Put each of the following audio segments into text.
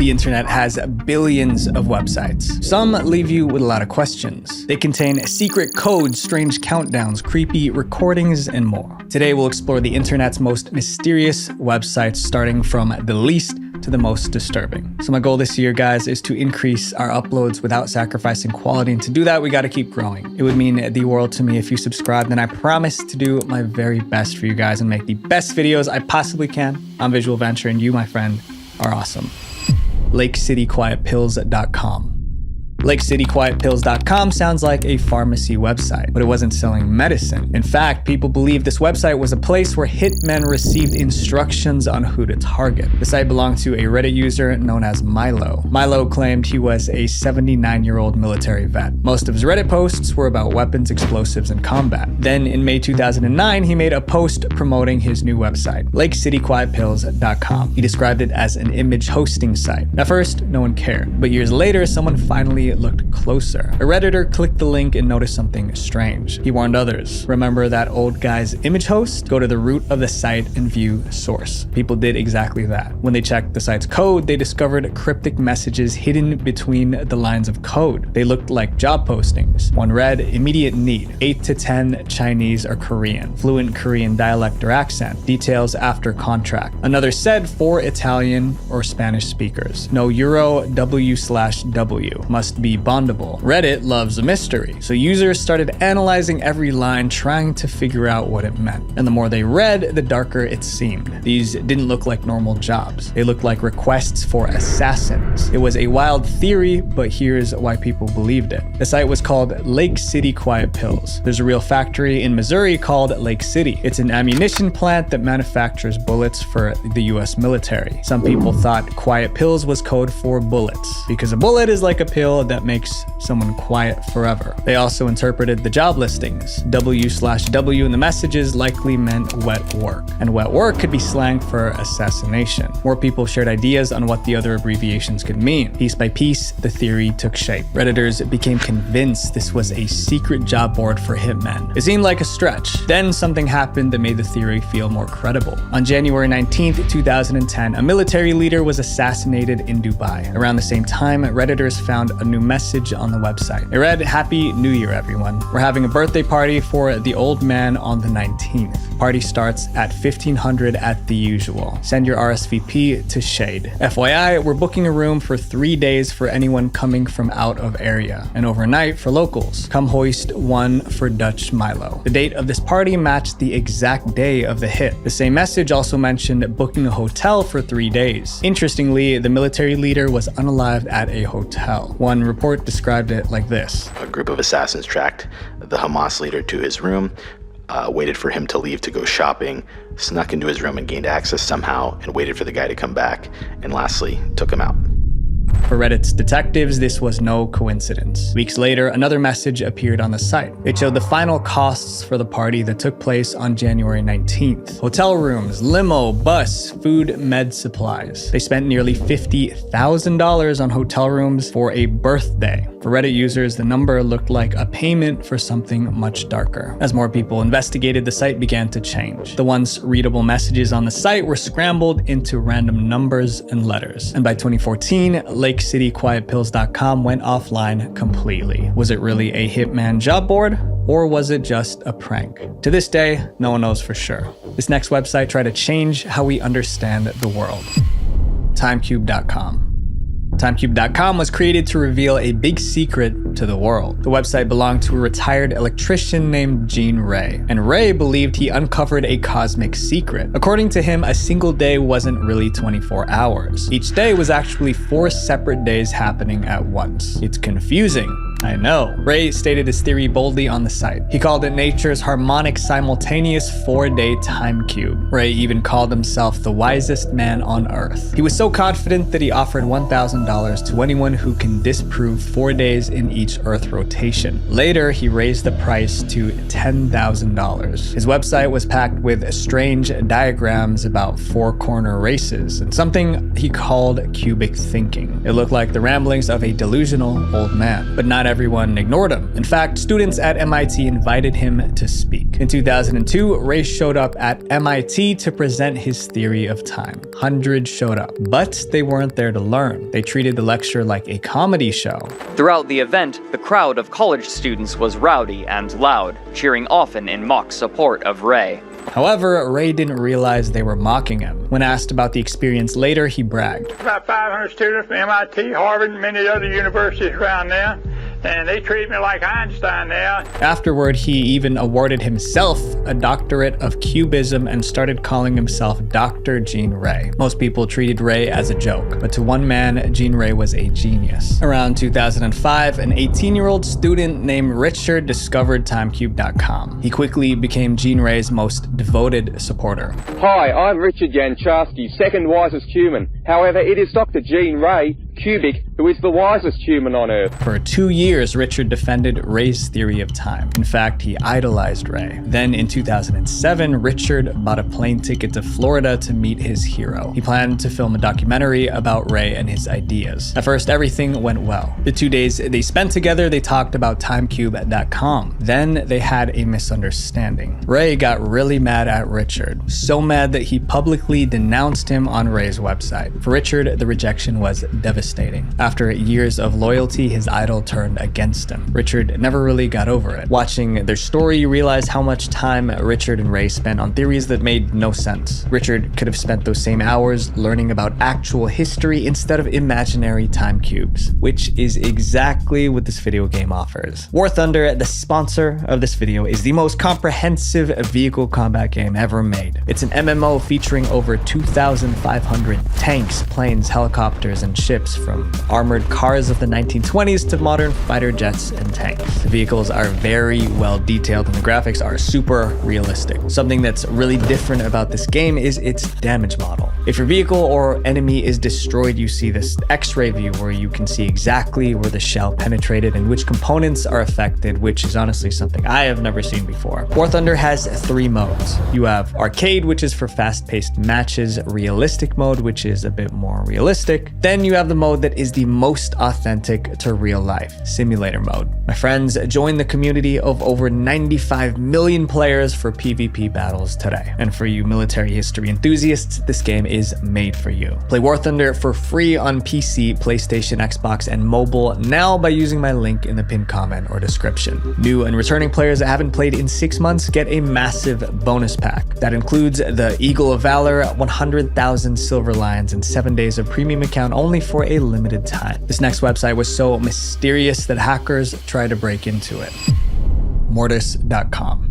The internet has billions of websites. Some leave you with a lot of questions. They contain secret codes, strange countdowns, creepy recordings, and more. Today we'll explore the internet's most mysterious websites, starting from the least to the most disturbing. So my goal this year, guys, is to increase our uploads without sacrificing quality. And to do that, we got to keep growing. It would mean the world to me if you subscribed, and I promise to do my very best for you guys and make the best videos I possibly can on Visual Venture, and you, my friend, are awesome. LakecityQuietPills.com. LakecityQuietPills.com sounds like a pharmacy website, but it wasn't selling medicine. In fact, people believe this website was a place where hitmen received instructions on who to target. The site belonged to a Reddit user known as Milo. Milo claimed he was a 79-year-old military vet. Most of his Reddit posts were about weapons, explosives, and combat. Then in May 2009, he made a post promoting his new website, LakecityQuietPills.com. He described it as an image hosting site. At first, no one cared, but years later, someone finally looked closer. A Redditor clicked the link and noticed something strange. He warned others. Remember that old guy's image host? Go to the root of the site and view source. People did exactly that. When they checked the site's code, they discovered cryptic messages hidden between the lines of code. They looked like job postings. One read, immediate need, 8 to 10 Chinese or Korean, fluent Korean dialect or accent, details after contract. Another said 4 Italian or Spanish speakers. No Euro W/W, must be bondable. Reddit loves a mystery, so users started analyzing every line, trying to figure out what it meant. And the more they read, the darker it seemed. These didn't look like normal jobs. They looked like requests for assassins. It was a wild theory, but here's why people believed it. The site was called Lake City Quiet Pills. There's a real factory in Missouri called Lake City. It's an ammunition plant that manufactures bullets for the US military. Some people thought Quiet Pills was code for bullets, because a bullet is like a pill that makes someone quiet forever. They also interpreted the job listings. W/W in the messages likely meant wet work, and wet work could be slang for assassination. More people shared ideas on what the other abbreviations could mean. Piece by piece, the theory took shape. Redditors became convinced this was a secret job board for hitmen. It seemed like a stretch. Then something happened that made the theory feel more credible. On January 19th, 2010, a military leader was assassinated in Dubai. Around the same time, Redditors found a new message on the website. It read, "Happy New Year, everyone. We're having a birthday party for the old man on the 19th. Party starts at 1500 at the usual. Send your RSVP to Shade. FYI, we're booking a room for 3 days for anyone coming from out of area, and overnight for locals. Come hoist one for Dutch Milo." The date of this party matched the exact day of the hit. The same message also mentioned booking a hotel for 3 days. Interestingly, the military leader was unalived at a hotel. One report described it like this. A group of assassins tracked the Hamas leader to his room, waited for him to leave to go shopping, snuck into his room and gained access somehow, and waited for the guy to come back, and lastly, took him out. For Reddit's detectives, this was no coincidence. Weeks later, another message appeared on the site. It showed the final costs for the party that took place on January 19th. Hotel rooms, limo, bus, food, med supplies. They spent nearly $50,000 on hotel rooms for a birthday. For Reddit users, the number looked like a payment for something much darker. As more people investigated, the site began to change. The once readable messages on the site were scrambled into random numbers and letters. And by 2014, LakecityQuietPills.com went offline completely. Was it really a hitman job board? Or was it just a prank? To this day, no one knows for sure. This next website tried to change how we understand the world. Timecube.com. Timecube.com was created to reveal a big secret to the world. The website belonged to a retired electrician named Gene Ray, and Ray believed he uncovered a cosmic secret. According to him, a single day wasn't really 24 hours. Each day was actually 4 separate days happening at once. It's confusing, I know. Ray stated his theory boldly on the site. He called it nature's harmonic simultaneous 4-day time cube. Ray even called himself the wisest man on earth. He was so confident that he offered $1,000 to anyone who can disprove 4 days in each Earth rotation. Later, he raised the price to $10,000. His website was packed with strange diagrams about 4-corner races and something he called cubic thinking. It looked like the ramblings of a delusional old man. But not everyone ignored him. In fact, students at MIT invited him to speak. In 2002, Ray showed up at MIT to present his theory of time. Hundreds showed up, but they weren't there to learn. They treated the lecture like a comedy show. Throughout the event, the crowd of college students was rowdy and loud, cheering often in mock support of Ray. However, Ray didn't realize they were mocking him. When asked about the experience later, he bragged. About 500 students from MIT, Harvard, and many other universities around there, and they treat me like Einstein now. Afterward, he even awarded himself a doctorate of cubism and started calling himself Dr. Gene Ray. Most people treated Ray as a joke, but to one man, Gene Ray was a genius. Around 2005, an 18-year-old student named Richard discovered timecube.com. He quickly became Gene Ray's most devoted supporter. Hi, I'm Richard Yanchowski, second wisest human. However, it is Dr. Gene Ray, Cubic, who is the wisest human on Earth. For 2 years, Richard defended Ray's theory of time. In fact, he idolized Ray. Then in 2007, Richard bought a plane ticket to Florida to meet his hero. He planned to film a documentary about Ray and his ideas. At first, everything went well. The 2 days they spent together, they talked about timecube.com. Then they had a misunderstanding. Ray got really mad at Richard, so mad that he publicly denounced him on Ray's website. For Richard, the rejection was devastating. After years of loyalty, his idol turned against him. Richard never really got over it. Watching their story, you realize how much time Richard and Ray spent on theories that made no sense. Richard could have spent those same hours learning about actual history instead of imaginary time cubes, which is exactly what this video game offers. War Thunder, the sponsor of this video, is the most comprehensive vehicle combat game ever made. It's an MMO featuring over 2,500 tanks, planes, helicopters, and ships, from armored cars of the 1920s to modern fighter jets and tanks. The vehicles are very well detailed and the graphics are super realistic. Something that's really different about this game is its damage model. If your vehicle or enemy is destroyed, you see this X-ray view where you can see exactly where the shell penetrated and which components are affected, which is honestly something I have never seen before. War Thunder has 3 modes. You have Arcade, which is for fast-paced matches, Realistic mode, which is a bit more realistic. Then you have the mode that is the most authentic to real life, Simulator mode. My friends, join the community of over 95 million players for PvP battles today. And for you military history enthusiasts, this game is made for you. Play War Thunder for free on PC, PlayStation, Xbox, and mobile now by using my link in the pinned comment or description. New and returning players that haven't played in 6 months get a massive bonus pack. That includes the Eagle of Valor, 100,000 silver lions, and 7 days of premium account only for a limited time. This next website was so mysterious that hackers tried to break into it. Mortis.com.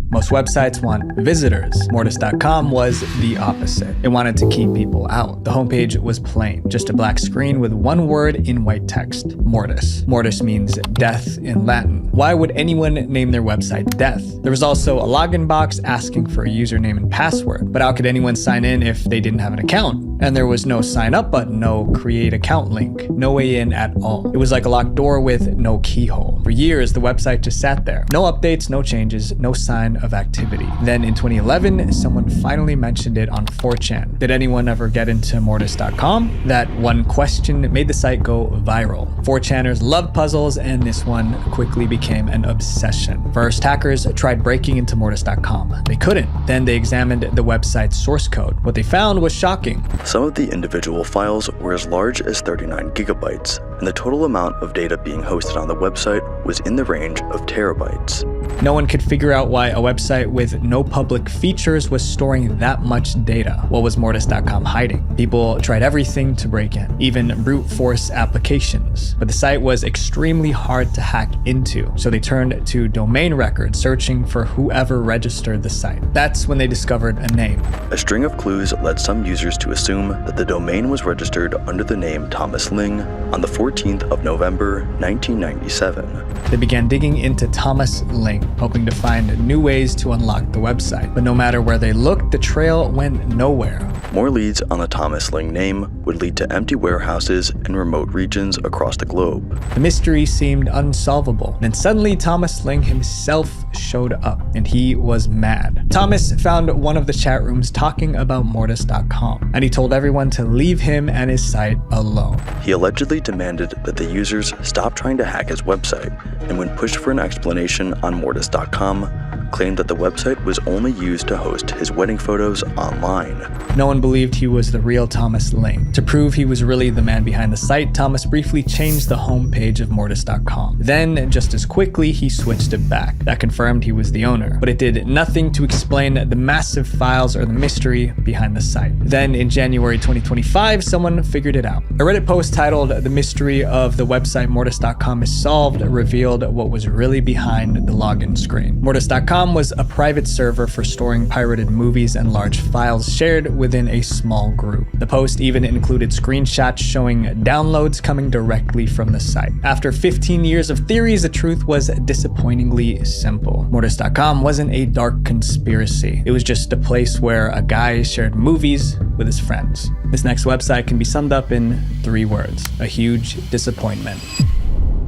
Most websites want visitors. Mortis.com was the opposite. It wanted to keep people out. The homepage was plain, just a black screen with one word in white text, Mortis. Mortis means death in Latin. Why would anyone name their website Death? There was also a login box asking for a username and password, but how could anyone sign in if they didn't have an account? And there was no sign up button, no create account link, no way in at all. It was like a locked door with no keyhole. For years, the website just sat there. No updates, no changes, no sign of activity. Then in 2011, someone finally mentioned it on 4chan. Did anyone ever get into Mortis.com? That one question made the site go viral. 4chaners loved puzzles, and this one quickly became an obsession. First, hackers tried breaking into Mortis.com. They couldn't. Then they examined the website's source code. What they found was shocking. Some of the individual files were as large as 39 gigabytes, and the total amount of data being hosted on the website was in the range of terabytes. No one could figure out why a website with no public features was storing that much data. What was Mortis.com hiding? People tried everything to break in, even brute force applications. But the site was extremely hard to hack into, so they turned to domain records, searching for whoever registered the site. That's when they discovered a name. A string of clues led some users to assume that the domain was registered under the name Thomas Ling on the 14th of November, 1997. They began digging into Thomas Ling, hoping to find new ways to unlock the website. But no matter where they looked, the trail went nowhere. More leads on the Thomas Ling name would lead to empty warehouses in remote regions across the globe. The mystery seemed unsolvable. Then suddenly Thomas Ling himself showed up, and he was mad. Thomas found one of the chat rooms talking about Mortis.com, and he told everyone to leave him and his site alone. He allegedly demanded that the users stop trying to hack his website, and when pushed for an explanation on Mortis.com, claimed that the website was only used to host his wedding photos online. No one believed he was the real Thomas Ling. To prove he was really the man behind the site, Thomas briefly changed the homepage of Mortis.com. Then, just as quickly, he switched it back. That confirmed he was the owner, but it did nothing to explain the massive files or the mystery behind the site. Then, in January 2025, someone figured it out. A Reddit post titled "The Mystery of the Website Mortis.com is Solved" revealed what was really behind the login screen. Mortis.com was a private server for storing pirated movies and large files shared within a small group. The post even included screenshots showing downloads coming directly from the site. After 15 years of theories, the truth was disappointingly simple. Mortis.com wasn't a dark conspiracy. It was just a place where a guy shared movies with his friends. This next website can be summed up in 3 words: a huge disappointment.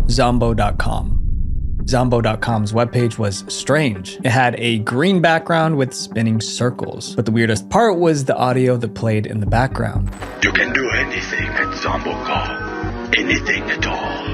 Zombo.com. Zombo.com's webpage was strange. It had a green background with spinning circles, but the weirdest part was the audio that played in the background. You can do anything at Zombo.com, anything at all.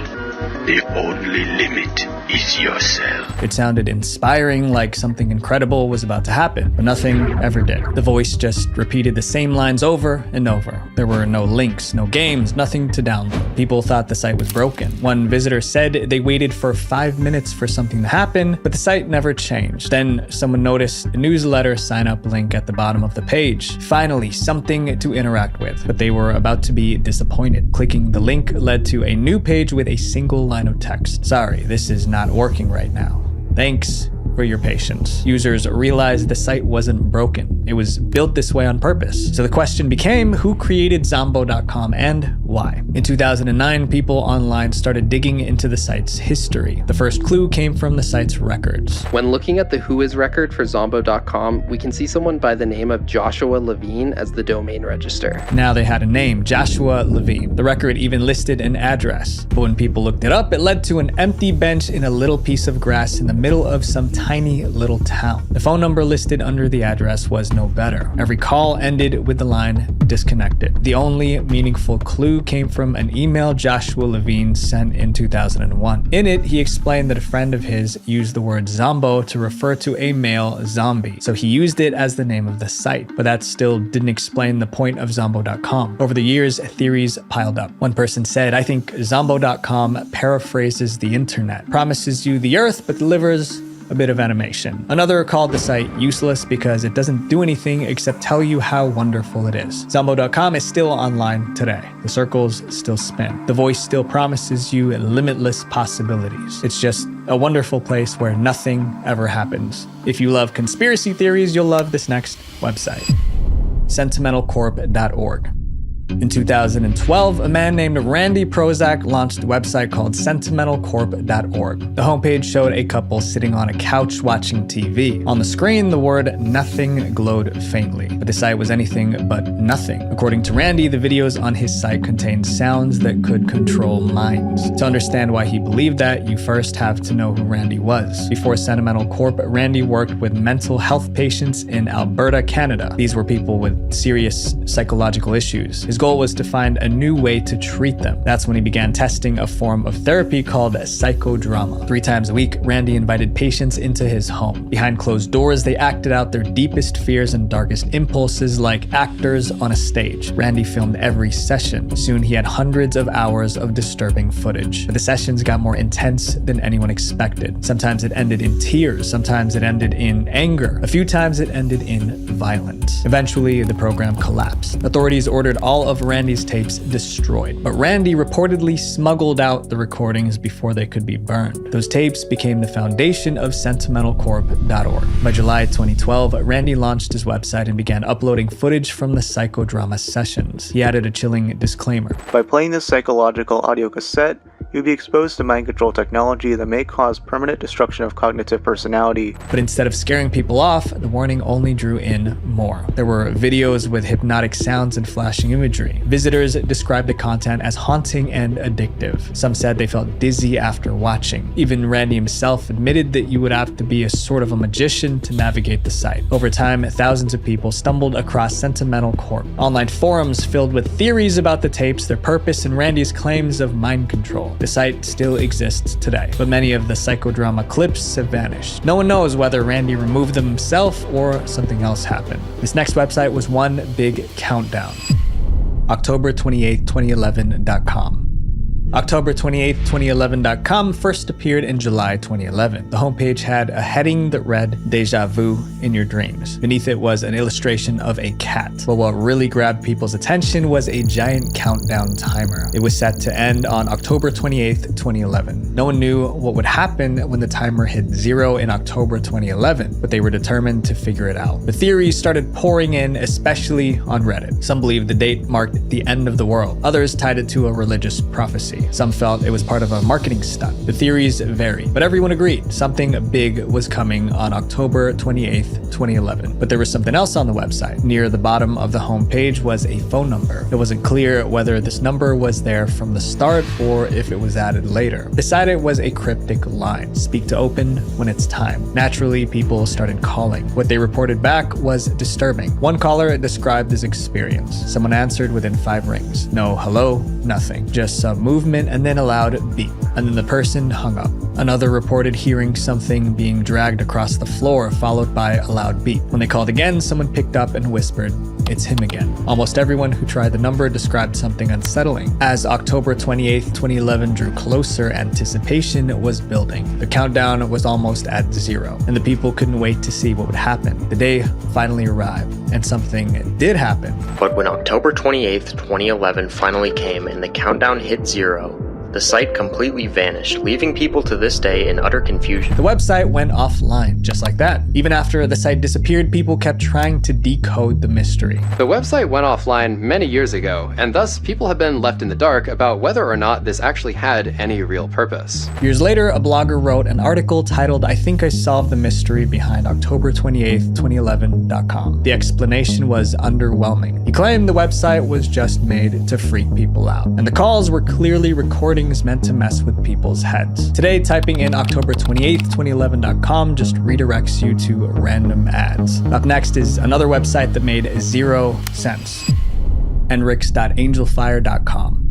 The only limit is yourself. It sounded inspiring, like something incredible was about to happen, but nothing ever did. The voice just repeated the same lines over and over. There were no links, no games, nothing to download. People thought the site was broken. One visitor said they waited for 5 minutes for something to happen, but the site never changed. Then someone noticed a newsletter sign-up link at the bottom of the page. Finally, something to interact with, but they were about to be disappointed. Clicking the link led to a new page with a single line of text. Sorry, this is not working right now. Thanks for your patience. Users realized the site wasn't broken. It was built this way on purpose. So the question became, who created Zombo.com and why? In 2009, people online started digging into the site's history. The first clue came from the site's records. When looking at the Whois record for Zombo.com, we can see someone by the name of Joshua Levine as the domain register. Now they had a name, Joshua Levine. The record even listed an address. But when people looked it up, it led to an empty bench in a little piece of grass in the middle of some tiny little town. The phone number listed under the address was no better. Every call ended with the line disconnected. The only meaningful clue came from an email Joshua Levine sent in 2001. In it, he explained that a friend of his used the word Zombo to refer to a male zombie, so he used it as the name of the site, but that still didn't explain the point of Zombo.com. Over the years, theories piled up. One person said, "I think Zombo.com paraphrases the internet, promises you the earth, but delivers a bit of animation." Another called the site useless because it doesn't do anything except tell you how wonderful it is. Zombo.com is still online today. The circles still spin. The voice still promises you limitless possibilities. It's just a wonderful place where nothing ever happens. If you love conspiracy theories, you'll love this next website. Sentimentalcorp.org. In 2012, a man named Randy Prozac launched a website called sentimentalcorp.org. The homepage showed a couple sitting on a couch watching TV. On the screen, the word nothing glowed faintly, but the site was anything but nothing. According to Randy, the videos on his site contained sounds that could control minds. To understand why he believed that, you first have to know who Randy was. Before Sentimental Corp, Randy worked with mental health patients in Alberta, Canada. These were people with serious psychological issues. His goal was to find a new way to treat them. That's when he began testing a form of therapy called psychodrama. 3 times a week, Randy invited patients into his home. Behind closed doors, they acted out their deepest fears and darkest impulses like actors on a stage. Randy filmed every session. Soon he had hundreds of hours of disturbing footage. But the sessions got more intense than anyone expected. Sometimes it ended in tears. Sometimes it ended in anger. A few times it ended in violence. Eventually, the program collapsed. Authorities ordered all of Randy's tapes destroyed, but Randy reportedly smuggled out the recordings before they could be burned. Those tapes became the foundation of sentimentalcorp.org. By July 2012, Randy launched his website and began uploading footage from the psychodrama sessions. He added a chilling disclaimer. By playing this psychological audio cassette, you'll be exposed to mind control technology that may cause permanent destruction of cognitive personality. But instead of scaring people off, the warning only drew in more. There were videos with hypnotic sounds and flashing imagery. Visitors described the content as haunting and addictive. Some said they felt dizzy after watching. Even Randy himself admitted that you would have to be a sort of a magician to navigate the site. Over time, thousands of people stumbled across Sentimental Corp. Online forums filled with theories about the tapes, their purpose, and Randy's claims of mind control. The site still exists today, but many of the psychodrama clips have vanished. No one knows whether Randy removed them himself or something else happened. This next website was one big countdown. October 28, 2011.com. October 28, 2011.com first appeared in July 2011. The homepage had a heading that read, "Deja vu in your dreams." Beneath it was an illustration of a cat. But what really grabbed people's attention was a giant countdown timer. It was set to end on October 28, 2011. No one knew what would happen when the timer hit 0 in October 2011, but they were determined to figure it out. The theories started pouring in, especially on Reddit. Some believed the date marked the end of the world. Others tied it to a religious prophecy. Some felt it was part of a marketing stunt. The theories varied, but everyone agreed something big was coming on October 28th, 2011. But there was something else on the website. Near the bottom of the homepage was a phone number. It wasn't clear whether this number was there from the start or if it was added later. Beside it was a cryptic line, "Speak to open when it's time." Naturally, people started calling. What they reported back was disturbing. One caller described his experience. Someone answered within 5 rings. No hello, nothing. Just some movement and then a loud beep, and then the person hung up. Another reported hearing something being dragged across the floor, followed by a loud beep. When they called again, someone picked up and whispered, "It's him again." Almost everyone who tried the number described something unsettling. As October 28th, 2011 drew closer, anticipation was building. The countdown was almost at 0, and the people couldn't wait to see what would happen. The day finally arrived, and something did happen. But when October 28th, 2011 finally came and the countdown hit 0, the site completely vanished, leaving people to this day in utter confusion. The website went offline, just like that. Even after the site disappeared, people kept trying to decode the mystery. The website went offline many years ago, and thus people have been left in the dark about whether or not this actually had any real purpose. Years later, a blogger wrote an article titled, "I think I solved the mystery behind October 28th, 2011.com. The explanation was underwhelming. He claimed the website was just made to freak people out, and the calls were clearly recordings meant to mess with people's heads. Today, typing in October 28th, 2011.com just redirects you to random ads. Up next is another website that made 0 sense. Enrix.angelfire.com.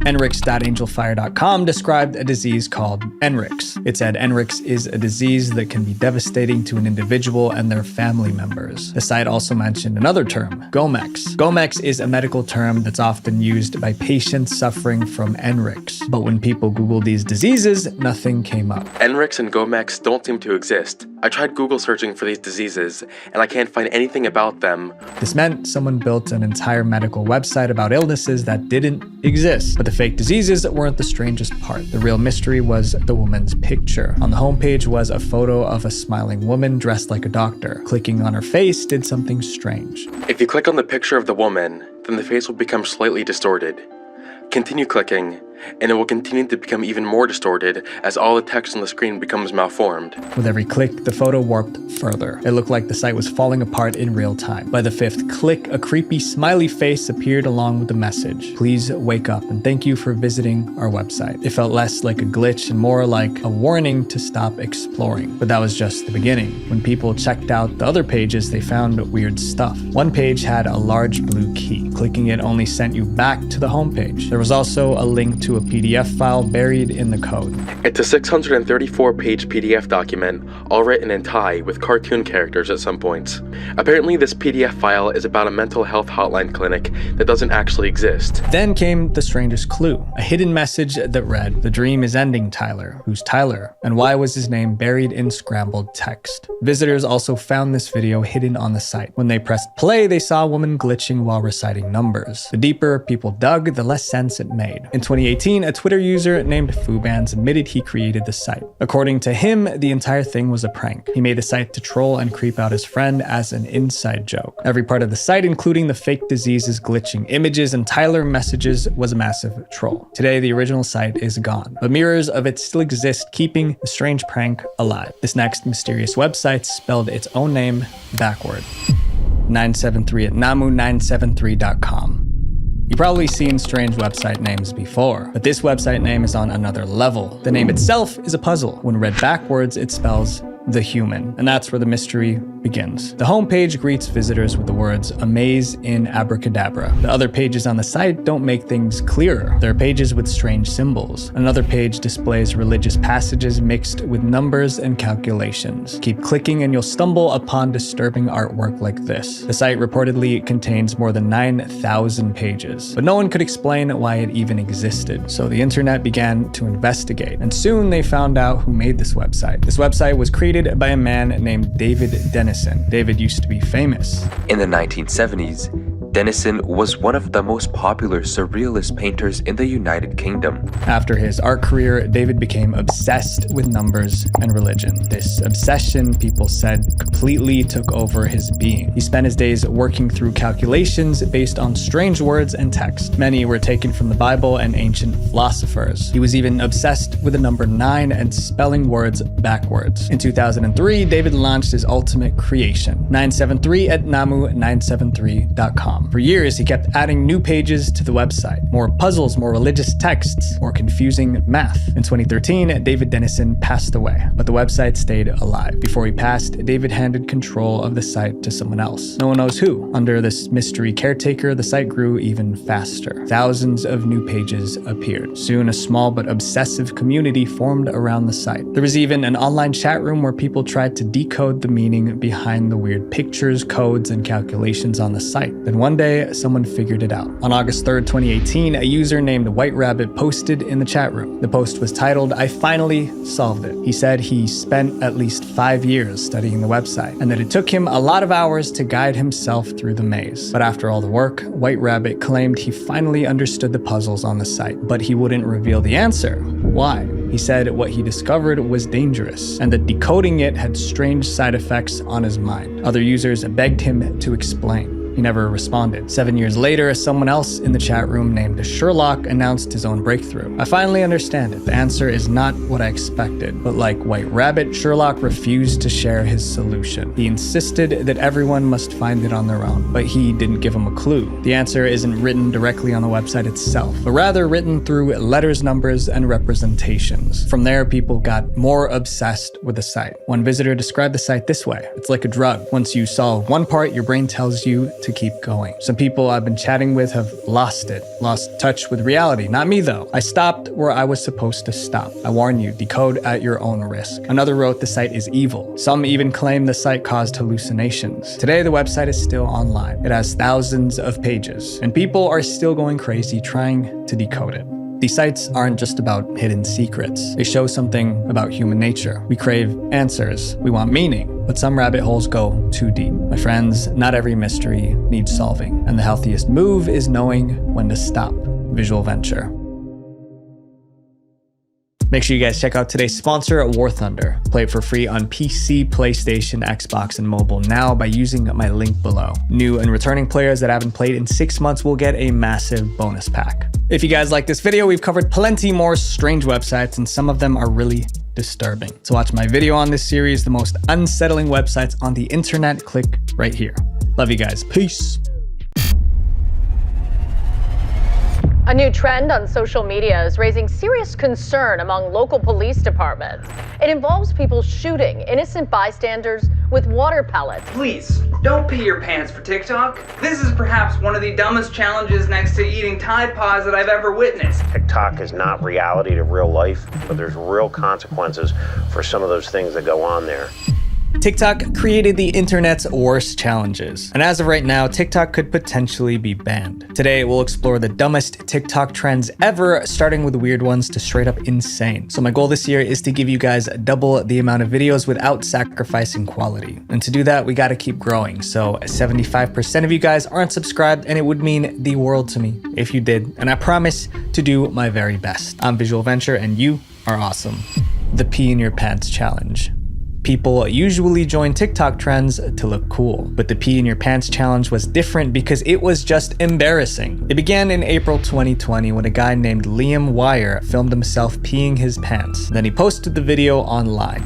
Enrix.angelfire.com described a disease called Enrix. It said Enrix is a disease that can be devastating to an individual and their family members. The site also mentioned another term, Gomex. Gomex is a medical term that's often used by patients suffering from Enrix. But when people Googled these diseases, nothing came up. Enrix and Gomex don't seem to exist. I tried Google searching for these diseases, and I can't find anything about them. This meant someone built an entire medical website about illnesses that didn't exist. But the fake diseases weren't the strangest part. The real mystery was the woman's picture. On the homepage was a photo of a smiling woman dressed like a doctor. Clicking on her face did something strange. If you click on the picture of the woman, then the face will become slightly distorted. Continue clicking, and it will continue to become even more distorted as all the text on the screen becomes malformed. With every click, the photo warped further. It looked like the site was falling apart in real time. By the 5th click, a creepy smiley face appeared along with the message. "Please wake up and thank you for visiting our website." It felt less like a glitch and more like a warning to stop exploring. But that was just the beginning. When people checked out the other pages, they found weird stuff. One page had a large blue key. Clicking it only sent you back to the homepage. There was also a link to a PDF file buried in the code. It's a 634-page PDF document, all written in Thai with cartoon characters at some points. Apparently this PDF file is about a mental health hotline clinic that doesn't actually exist. Then came the strangest clue, a hidden message that read, "The dream is ending, Tyler." Who's Tyler? And why was his name buried in scrambled text? Visitors also found this video hidden on the site. When they pressed play, they saw a woman glitching while reciting numbers. The deeper people dug, the less sense it made. In 2018, 2018, a Twitter user named Fubans admitted he created the site. According to him, the entire thing was a prank. He made the site to troll and creep out his friend as an inside joke. Every part of the site, including the fake diseases, glitching images, and Tyler messages, was a massive troll. Today, the original site is gone, but mirrors of it still exist, keeping the strange prank alive. This next mysterious website spelled its own name backward. 973 at namu973.com. You've probably seen strange website names before, but this website name is on another level. The name itself is a puzzle. When read backwards, it spells the human, and that's where the mystery begins. The homepage greets visitors with the words "Amaze in Abracadabra." The other pages on the site don't make things clearer. There are pages with strange symbols. Another page displays religious passages mixed with numbers and calculations. Keep clicking and you'll stumble upon disturbing artwork like this. The site reportedly contains more than 9,000 pages, but no one could explain why it even existed. So the internet began to investigate, and soon they found out who made this website. This website was created by a man named David Dennison. David used to be famous. In the 1970s, Dennison was one of the most popular surrealist painters in the United Kingdom. After his art career, David became obsessed with numbers and religion. This obsession, people said, completely took over his being. He spent his days working through calculations based on strange words and text. Many were taken from the Bible and ancient philosophers. He was even obsessed with the number 9 and spelling words backwards. In 2003, David launched his ultimate creation, 973 at namu973.com. For years, he kept adding new pages to the website. More puzzles, more religious texts, more confusing math. In 2013, David Dennison passed away, but the website stayed alive. Before he passed, David handed control of the site to someone else. No one knows who. Under this mystery caretaker, the site grew even faster. Thousands of new pages appeared. Soon, a small but obsessive community formed around the site. There was even an online chat room where people tried to decode the meaning behind the weird pictures, codes, and calculations on the site. Then one day, someone figured it out. On August 3rd, 2018, a user named White Rabbit posted in the chat room. The post was titled, "I finally solved it." He said he spent at least 5 years studying the website, and that it took him a lot of hours to guide himself through the maze. But after all the work, White Rabbit claimed he finally understood the puzzles on the site, but he wouldn't reveal the answer. Why? He said what he discovered was dangerous, and that decoding it had strange side effects on his mind. Other users begged him to explain. He never responded. 7 years later, someone else in the chat room named Sherlock announced his own breakthrough. "I finally understand it. The answer is not what I expected." But like White Rabbit, Sherlock refused to share his solution. He insisted that everyone must find it on their own, but he didn't give him a clue. The answer isn't written directly on the website itself, but rather written through letters, numbers, and representations. From there, people got more obsessed with the site. One visitor described the site this way: "It's like a drug. Once you solve one part, your brain tells you to keep going." Some people I've been chatting with have lost touch with reality. Not me though. "I stopped where I was supposed to stop. I warn you, decode at your own risk." Another wrote the site is evil. Some even claim the site caused hallucinations. Today, the website is still online. It has thousands of pages, and people are still going crazy trying to decode it. These sites aren't just about hidden secrets. They show something about human nature. We crave answers. We want meaning. But some rabbit holes go too deep. My friends, not every mystery needs solving. And the healthiest move is knowing when to stop. Visual Venture. Make sure you guys check out today's sponsor, War Thunder. Play it for free on PC, PlayStation, Xbox, and mobile now by using my link below. New and returning players that haven't played in 6 months will get a massive bonus pack. If you guys like this video, we've covered plenty more strange websites, and some of them are really disturbing. To watch my video on this series, the most unsettling websites on the internet, click right here. Love you guys. Peace. A new trend on social media is raising serious concern among local police departments. It involves people shooting innocent bystanders with water pellets. Please, don't pee your pants for TikTok. This is perhaps one of the dumbest challenges next to eating Tide Pods that I've ever witnessed. TikTok is not reality to real life, but there's real consequences for some of those things that go on there. TikTok created the internet's worst challenges, and as of right now, TikTok could potentially be banned. Today, we'll explore the dumbest TikTok trends ever, starting with weird ones to straight up insane. So my goal this year is to give you guys double the amount of videos without sacrificing quality. And to do that, we gotta keep growing. So 75% of you guys aren't subscribed, and it would mean the world to me if you did. And I promise to do my very best. I'm Visual Venture, and you are awesome. The pee in your pants challenge. People usually join TikTok trends to look cool, but the pee in your pants challenge was different because it was just embarrassing. It began in April 2020 when a guy named Liam Wire filmed himself peeing his pants. Then he posted the video online.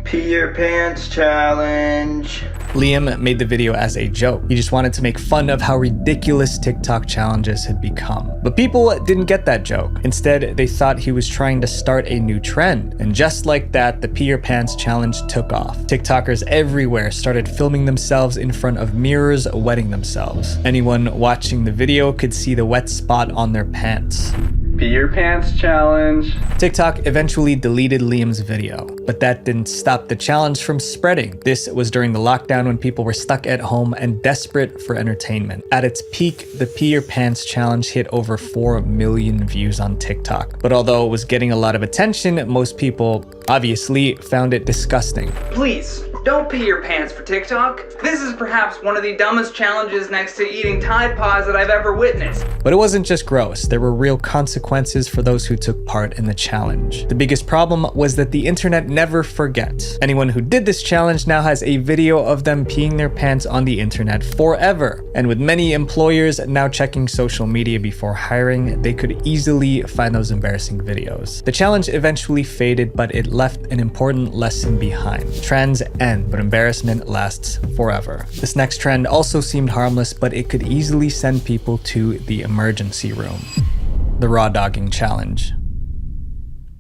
Pee your pants challenge. Liam made the video as a joke. He just wanted to make fun of how ridiculous TikTok challenges had become. But people didn't get that joke. Instead, they thought he was trying to start a new trend. And just like that, the pee your pants challenge took off. TikTokers everywhere started filming themselves in front of mirrors, wetting themselves. Anyone watching the video could see the wet spot on their pants. Pee your pants challenge. TikTok eventually deleted Liam's video, but that didn't stop the challenge from spreading. This was during the lockdown when people were stuck at home and desperate for entertainment. At its peak, the Pee Your Pants challenge hit over 4 million views on TikTok. But although it was getting a lot of attention, most people obviously found it disgusting. Please, don't pee your pants for TikTok. This is perhaps one of the dumbest challenges next to eating Tide Pods that I've ever witnessed. But it wasn't just gross, there were real consequences for those who took part in the challenge. The biggest problem was that the internet never forgets. Anyone who did this challenge now has a video of them peeing their pants on the internet forever. And with many employers now checking social media before hiring, they could easily find those embarrassing videos. The challenge eventually faded, but it left an important lesson behind. Trends end, but embarrassment lasts forever. This next trend also seemed harmless, but it could easily send people to the emergency room. The raw dogging challenge.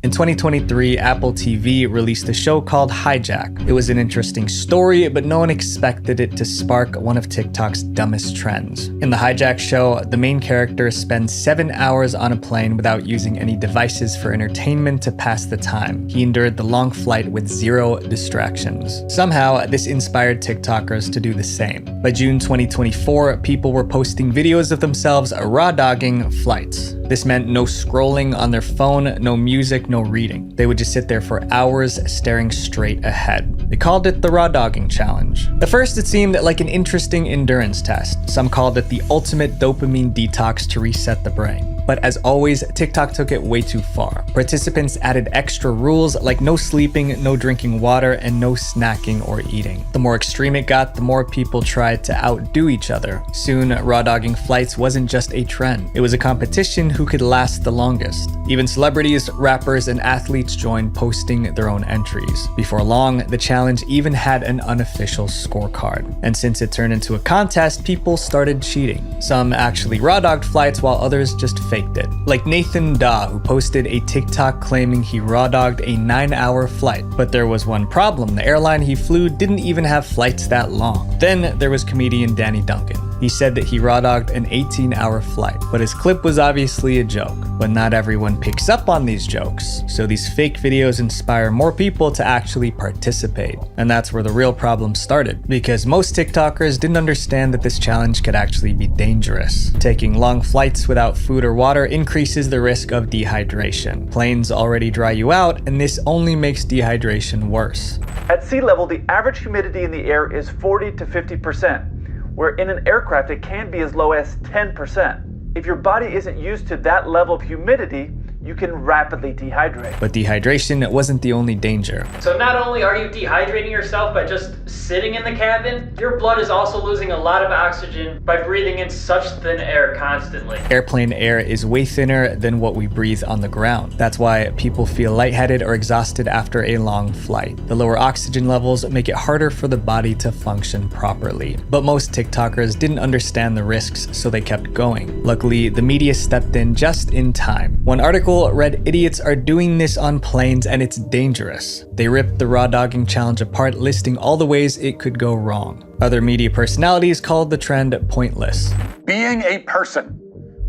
In 2023, Apple TV released a show called Hijack. It was an interesting story, but no one expected it to spark one of TikTok's dumbest trends. In the Hijack show, the main character spends 7 hours on a plane without using any devices for entertainment to pass the time. He endured the long flight with 0 distractions. Somehow, this inspired TikTokers to do the same. By June 2024, people were posting videos of themselves raw dogging flights. This meant no scrolling on their phone, no music, no reading. They would just sit there for hours staring straight ahead. They called it the raw dogging challenge. At first, it seemed like an interesting endurance test. Some called it the ultimate dopamine detox to reset the brain. But as always, TikTok took it way too far. Participants added extra rules like no sleeping, no drinking water, and no snacking or eating. The more extreme it got, the more people tried to outdo each other. Soon, raw dogging flights wasn't just a trend. It was a competition who could last the longest. Even celebrities, rappers, and athletes joined, posting their own entries. Before long, the challenge even had an unofficial scorecard. And since it turned into a contest, people started cheating. Some actually raw dogged flights while others just faked it. Like Nathan Daw, who posted a TikTok claiming he raw dogged a 9-hour flight. But there was one problem. The airline he flew didn't even have flights that long. Then there was comedian Danny Duncan. He said that he raw dogged an 18-hour flight, but his clip was obviously a joke. But not everyone picks up on these jokes, so these fake videos inspire more people to actually participate. And that's where the real problem started, because most TikTokers didn't understand that this challenge could actually be dangerous. Taking long flights without food or water increases the risk of dehydration. Planes already dry you out, and this only makes dehydration worse. At sea level, the average humidity in the air is 40 to 50%, where in an aircraft it can be as low as 10%. If your body isn't used to that level of humidity, you can rapidly dehydrate. But dehydration wasn't the only danger. So not only are you dehydrating yourself by just sitting in the cabin, your blood is also losing a lot of oxygen by breathing in such thin air constantly. Airplane air is way thinner than what we breathe on the ground. That's why people feel lightheaded or exhausted after a long flight. The lower oxygen levels make it harder for the body to function properly. But most TikTokers didn't understand the risks, so they kept going. Luckily, the media stepped in just in time. One article read, "Idiots are doing this on planes and it's dangerous." They ripped the raw dogging challenge apart, listing all the ways it could go wrong. Other media personalities called the trend pointless. Being a person,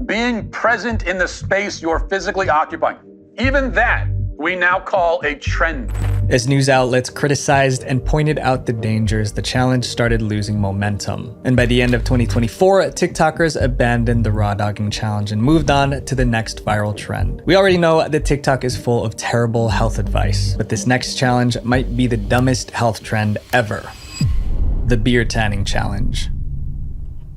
being present in the space you're physically occupying, even that we now call a trend. As news outlets criticized and pointed out the dangers, the challenge started losing momentum. And by the end of 2024, TikTokers abandoned the raw dogging challenge and moved on to the next viral trend. We already know that TikTok is full of terrible health advice, but this next challenge might be the dumbest health trend ever. The beer tanning challenge.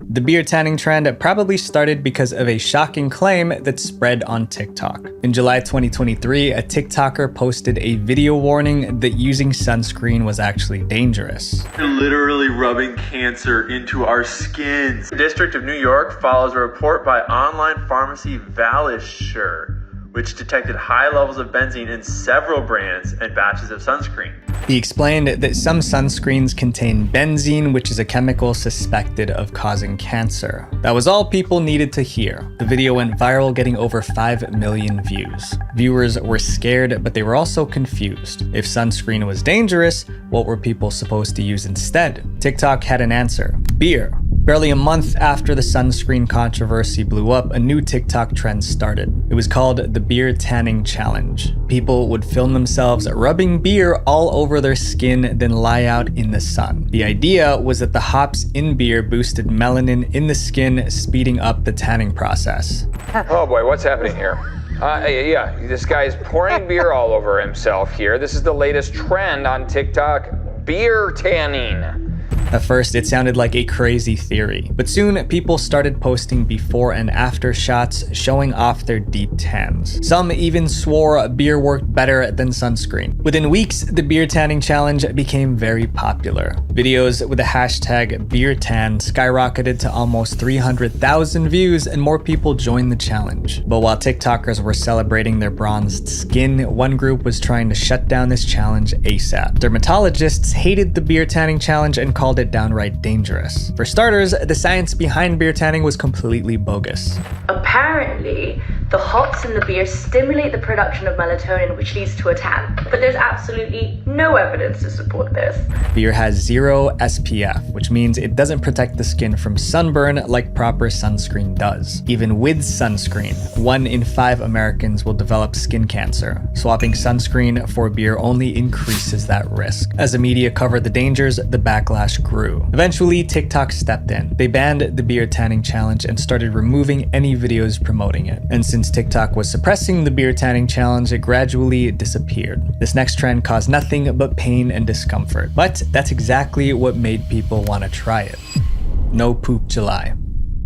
The beer tanning trend probably started because of a shocking claim that spread on TikTok. In July 2023, a TikToker posted a video warning that using sunscreen was actually dangerous. They're literally rubbing cancer into our skins. The District of New York follows a report by online pharmacy Valisure, which detected high levels of benzene in several brands and batches of sunscreen. He explained that some sunscreens contain benzene, which is a chemical suspected of causing cancer. That was all people needed to hear. The video went viral, getting over 5 million views. Viewers were scared, but they were also confused. If sunscreen was dangerous, what were people supposed to use instead? TikTok had an answer: beer. Barely a month after the sunscreen controversy blew up, a new TikTok trend started. It was called the beer tanning challenge. People would film themselves rubbing beer all over their skin, then lie out in the sun. The idea was that the hops in beer boosted melanin in the skin, speeding up the tanning process. Oh boy, what's happening here? Yeah, this guy's pouring beer all over himself here. This is the latest trend on TikTok, beer tanning. At first, it sounded like a crazy theory, but soon people started posting before and after shots showing off their deep tans. Some even swore beer worked better than sunscreen. Within weeks, the beer tanning challenge became very popular. Videos with the hashtag #BeerTan skyrocketed to almost 300,000 views, and more people joined the challenge. But while TikTokers were celebrating their bronzed skin, one group was trying to shut down this challenge ASAP. Dermatologists hated the beer tanning challenge and called it downright dangerous. For starters, the science behind beer tanning was completely bogus. Apparently, the hops in the beer stimulate the production of melatonin, which leads to a tan. But there's absolutely no evidence to support this. Beer has 0 SPF, which means it doesn't protect the skin from sunburn like proper sunscreen does. Even with sunscreen, 1 in 5 Americans will develop skin cancer. Swapping sunscreen for beer only increases that risk. As the media covered the dangers, the backlash grew. Eventually, TikTok stepped in. They banned the beer tanning challenge and started removing any videos promoting it. And since TikTok was suppressing the beer tanning challenge, it gradually disappeared. This next trend caused nothing but pain and discomfort. But that's exactly what made people want to try it. No Poop July.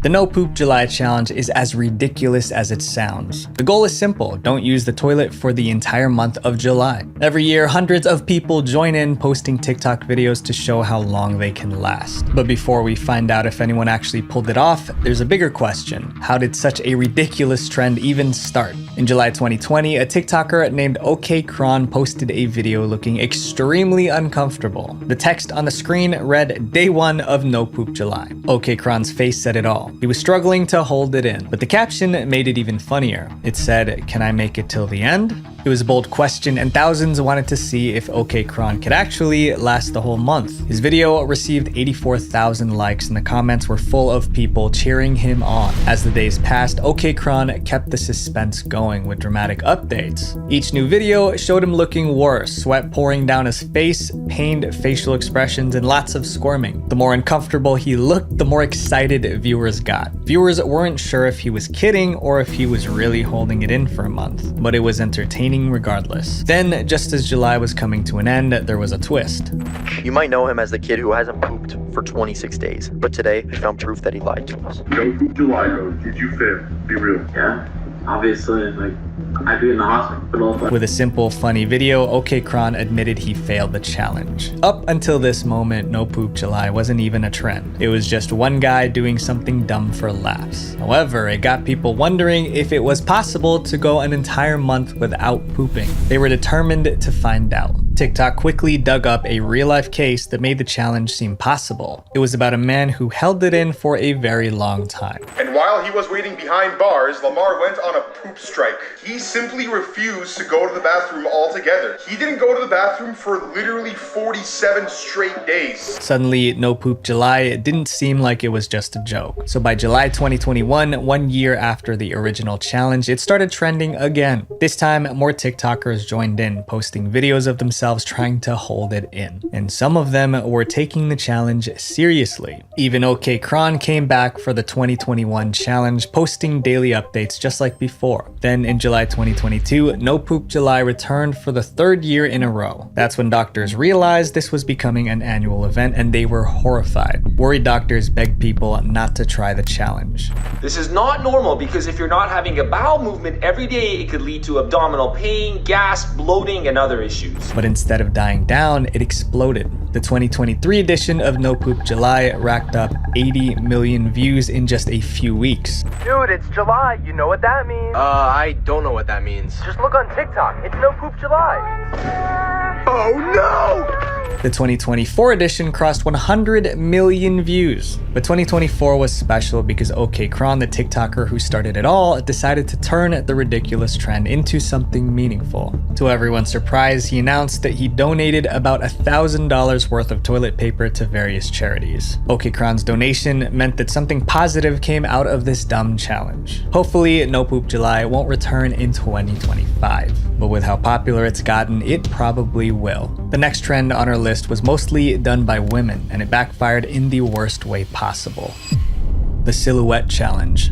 The No Poop July challenge is as ridiculous as it sounds. The goal is simple: don't use the toilet for the entire month of July. Every year, hundreds of people join in, posting TikTok videos to show how long they can last. But before we find out if anyone actually pulled it off, there's a bigger question. How did such a ridiculous trend even start? In July 2020, a TikToker named OK Kron posted a video looking extremely uncomfortable. The text on the screen read, "Day 1 of No Poop July." OK Kron's face said it all. He was struggling to hold it in, but the caption made it even funnier. It said, "Can I make it till the end?" It was a bold question, and thousands wanted to see if OK Kron could actually last the whole month. His video received 84,000 likes, and the comments were full of people cheering him on. As the days passed, OK Kron kept the suspense going with dramatic updates. Each new video showed him looking worse, sweat pouring down his face, pained facial expressions, and lots of squirming. The more uncomfortable he looked, the more excited viewers got. Viewers weren't sure if he was kidding or if he was really holding it in for a month, but it was entertaining regardless. Then, just as July was coming to an end, there was a twist. You might know him as the kid who hasn't pooped for 26 days, but today we found proof that he lied to us. No Poop July, though. Did you fail? Be real. Yeah, obviously, I'd be in the hospital. With a simple, funny video, OK Kron admitted he failed the challenge. Up until this moment, No Poop July wasn't even a trend. It was just one guy doing something dumb for laughs. However, it got people wondering if it was possible to go an entire month without pooping. They were determined to find out. TikTok quickly dug up a real-life case that made the challenge seem possible. It was about a man who held it in for a very long time. And while he was waiting behind bars, Lamar went on a poop strike. He simply refused to go to the bathroom altogether. He didn't go to the bathroom for literally 47 straight days. Suddenly, No Poop July didn't seem like it was just a joke. So by July 2021, 1 year after the original challenge, it started trending again. This time, more TikTokers joined in, posting videos of themselves trying to hold it in. And some of them were taking the challenge seriously. Even OK Kron came back for the 2021 challenge, posting daily updates just like before. Then in July 2022, No Poop July returned for the 3rd year in a row. That's when doctors realized this was becoming an annual event and they were horrified. Worried doctors begged people not to try the challenge. This is not normal because if you're not having a bowel movement every day, it could lead to abdominal pain, gas, bloating, and other issues. But instead of dying down, it exploded. The 2023 edition of No Poop July racked up 80 million views in just a few weeks. Dude, it's July. You know what that means? I don't know what that means. Just look on TikTok. It's No Poop July. Oh no! The 2024 edition crossed 100 million views. But 2024 was special because OK Kron, the TikToker who started it all, decided to turn the ridiculous trend into something meaningful. To everyone's surprise, he announced that he donated about $1,000 worth of toilet paper to various charities. OK Kron's donation meant that something positive came out of this dumb challenge. Hopefully, No Poop July won't return in 2025. But with how popular it's gotten, it probably will. The next trend on our list was mostly done by women, and it backfired in the worst way possible. The Silhouette Challenge.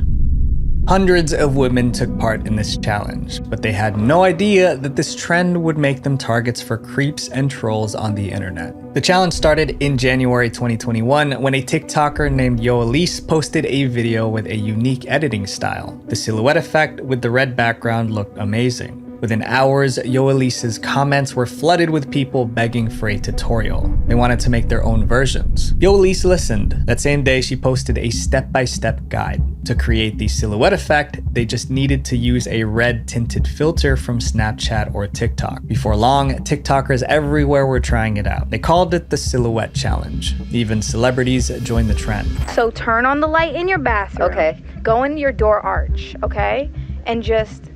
Hundreds of women took part in this challenge, but they had no idea that this trend would make them targets for creeps and trolls on the internet. The challenge started in January 2021 when a TikToker named Yoelise posted a video with a unique editing style. The silhouette effect with the red background looked amazing. Within hours, Yoelise's comments were flooded with people begging for a tutorial. They wanted to make their own versions. Yoelise listened. That same day, she posted a step-by-step guide. To create the silhouette effect, they just needed to use a red tinted filter from Snapchat or TikTok. Before long, TikTokers everywhere were trying it out. They called it the Silhouette Challenge. Even celebrities joined the trend. So turn on the light in your bathroom. Okay. Go in your door arch, okay? And just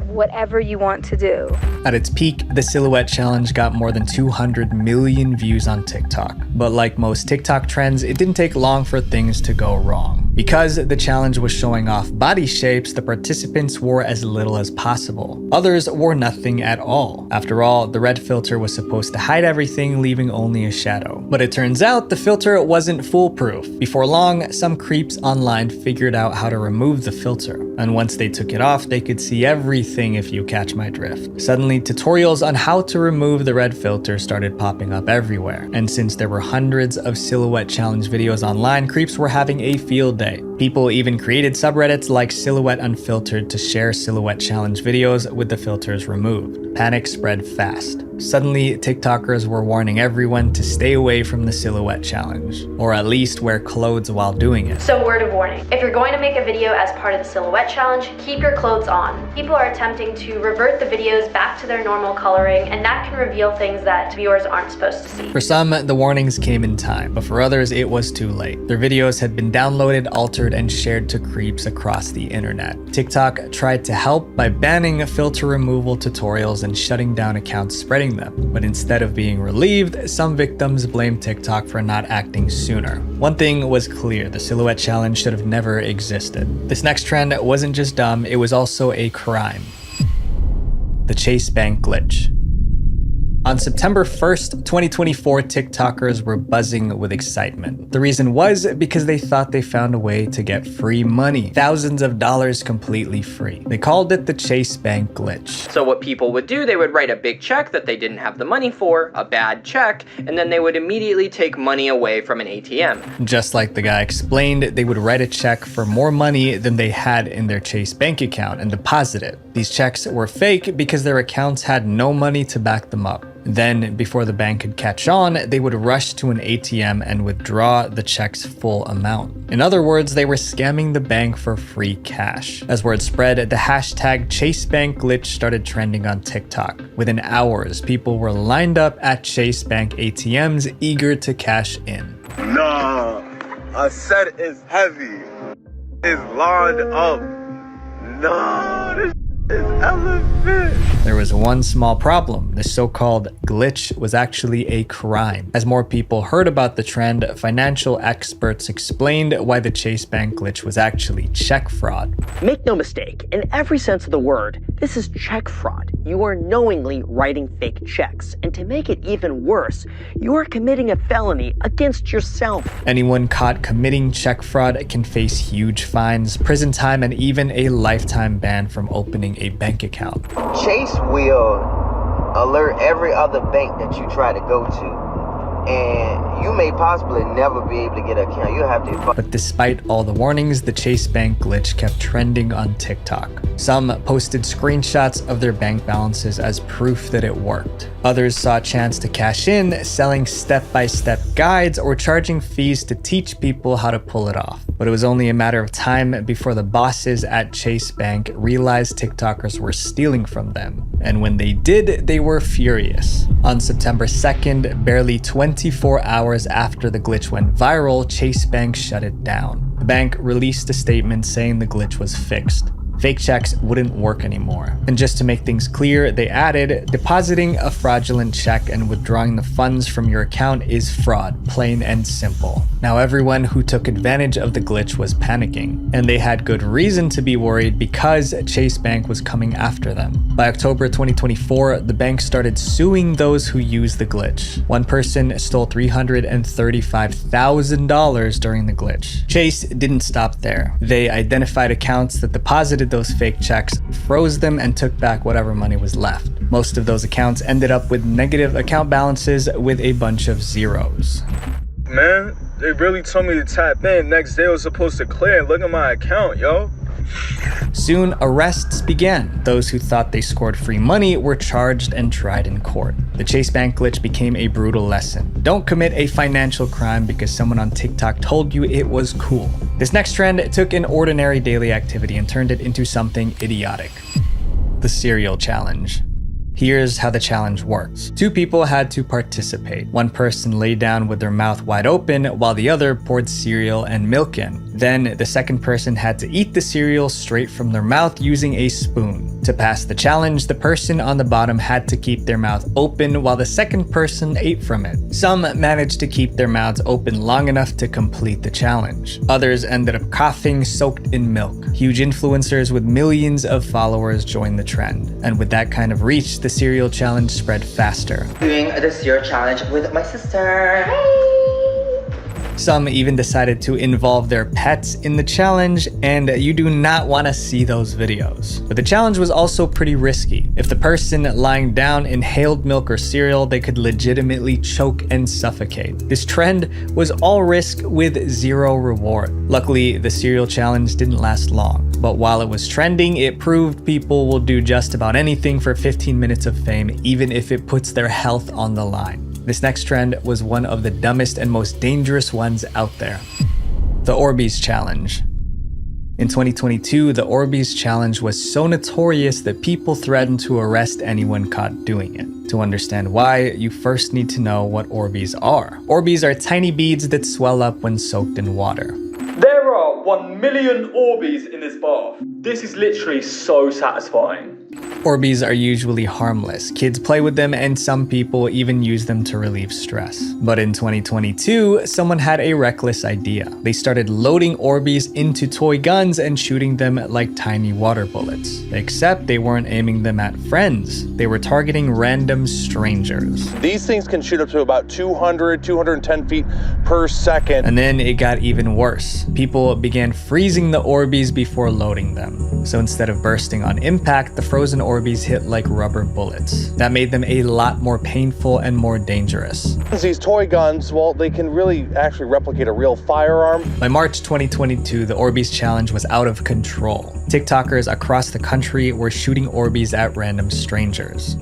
whatever you want to do. At its peak, the Silhouette Challenge got more than 200 million views on TikTok. But like most TikTok trends, it didn't take long for things to go wrong. Because the challenge was showing off body shapes, the participants wore as little as possible. Others wore nothing at all. After all, the red filter was supposed to hide everything, leaving only a shadow. But it turns out the filter wasn't foolproof. Before long, some creeps online figured out how to remove the filter. And once they took it off, they could see everything, if you catch my drift. Suddenly, tutorials on how to remove the red filter started popping up everywhere. And since there were hundreds of Silhouette Challenge videos online, creeps were having a field day. People even created subreddits like Silhouette Unfiltered to share Silhouette Challenge videos with the filters removed. Panic spread fast. Suddenly, TikTokers were warning everyone to stay away from the Silhouette Challenge, or at least wear clothes while doing it. So word of warning, if you're going to make a video as part of the Silhouette Challenge, keep your clothes on. People are attempting to revert the videos back to their normal coloring, and that can reveal things that viewers aren't supposed to see. For some, the warnings came in time, but for others, it was too late. Their videos had been downloaded, altered, and shared to creeps across the internet. TikTok tried to help by banning filter removal tutorials and shutting down accounts spreading them. But instead of being relieved, some victims blamed TikTok for not acting sooner. One thing was clear, the Silhouette Challenge should have never existed. This next trend wasn't just dumb, it was also a crime. The Chase Bank Glitch. On September 1st, 2024, TikTokers were buzzing with excitement. The reason was because they thought they found a way to get free money, thousands of dollars completely free. They called it the Chase Bank Glitch. So what people would do, they would write a big check that they didn't have the money for, a bad check, and then they would immediately take money away from an ATM. Just like the guy explained, they would write a check for more money than they had in their Chase Bank account and deposit it. These checks were fake because their accounts had no money to back them up. Then, before the bank could catch on, they would rush to an ATM and withdraw the check's full amount. In other words, they were scamming the bank for free cash. As word spread, the hashtag ChaseBankGlitch started trending on TikTok. Within hours, people were lined up at Chase Bank ATMs eager to cash in. Nah, I said it's heavy. It's lined up. Nah, this There was one small problem. The so-called glitch was actually a crime. As more people heard about the trend, financial experts explained why the Chase Bank glitch was actually check fraud. Make no mistake, in every sense of the word, this is check fraud. You are knowingly writing fake checks. And to make it even worse, you are committing a felony against yourself. Anyone caught committing check fraud can face huge fines, prison time, and even a lifetime ban from opening a bank account. Chase will alert every other bank that you try to go to. And you may possibly never be able to get an account. You'll have to. But despite all the warnings, the Chase Bank glitch kept trending on TikTok. Some posted screenshots of their bank balances as proof that it worked. Others saw a chance to cash in, selling step-by-step guides or charging fees to teach people how to pull it off. But it was only a matter of time before the bosses at Chase Bank realized TikTokers were stealing from them. And when they did, they were furious. On September 2nd, barely 24 hours after the glitch went viral, Chase Bank shut it down. The bank released a statement saying the glitch was fixed. Fake checks wouldn't work anymore. And just to make things clear, they added, depositing a fraudulent check and withdrawing the funds from your account is fraud, plain and simple. Now everyone who took advantage of the glitch was panicking, and they had good reason to be worried because Chase Bank was coming after them. By October 2024, the bank started suing those who used the glitch. One person stole $335,000 during the glitch. Chase didn't stop there. They identified accounts that deposited those fake checks, froze them, and took back whatever money was left. Most of those accounts ended up with negative account balances with a bunch of zeros. Man, they really told me to tap in. Next day I was supposed to clear. Look at my account, yo. Soon, arrests began. Those who thought they scored free money were charged and tried in court. The Chase Bank glitch became a brutal lesson. Don't commit a financial crime because someone on TikTok told you it was cool. This next trend took an ordinary daily activity and turned it into something idiotic. The cereal challenge. Here's how the challenge works. Two people had to participate. One person lay down with their mouth wide open while the other poured cereal and milk in. Then the second person had to eat the cereal straight from their mouth using a spoon. To pass the challenge, the person on the bottom had to keep their mouth open while the second person ate from it. Some managed to keep their mouths open long enough to complete the challenge. Others ended up coughing soaked in milk. Huge influencers with millions of followers joined the trend. And with that kind of reach, the cereal challenge spread faster. Doing the cereal challenge with my sister. Some even decided to involve their pets in the challenge, and you do not want to see those videos. But the challenge was also pretty risky. If the person lying down inhaled milk or cereal, they could legitimately choke and suffocate. This trend was all risk with zero reward. Luckily, the cereal challenge didn't last long. But while it was trending, it proved people will do just about anything for 15 minutes of fame, even if it puts their health on the line. This next trend was one of the dumbest and most dangerous ones out there. The Orbeez Challenge. In 2022, the Orbeez Challenge was so notorious that people threatened to arrest anyone caught doing it. To understand why, you first need to know what Orbeez are. Orbeez are tiny beads that swell up when soaked in water. There are 1 million Orbeez in this bath. This is literally so satisfying. Orbeez are usually harmless. Kids play with them and some people even use them to relieve stress. But in 2022, someone had a reckless idea. They started loading Orbeez into toy guns and shooting them like tiny water bullets. Except they weren't aiming them at friends. They were targeting random strangers. These things can shoot up to about 200, 210 feet per second. And then it got even worse. People began freezing the Orbeez before loading them. So instead of bursting on impact, the frozen Orbeez hit like rubber bullets. That made them a lot more painful and more dangerous. These toy guns, well, they can really actually replicate a real firearm. By March 2022, the Orbeez Challenge was out of control. TikTokers across the country were shooting Orbeez at random strangers.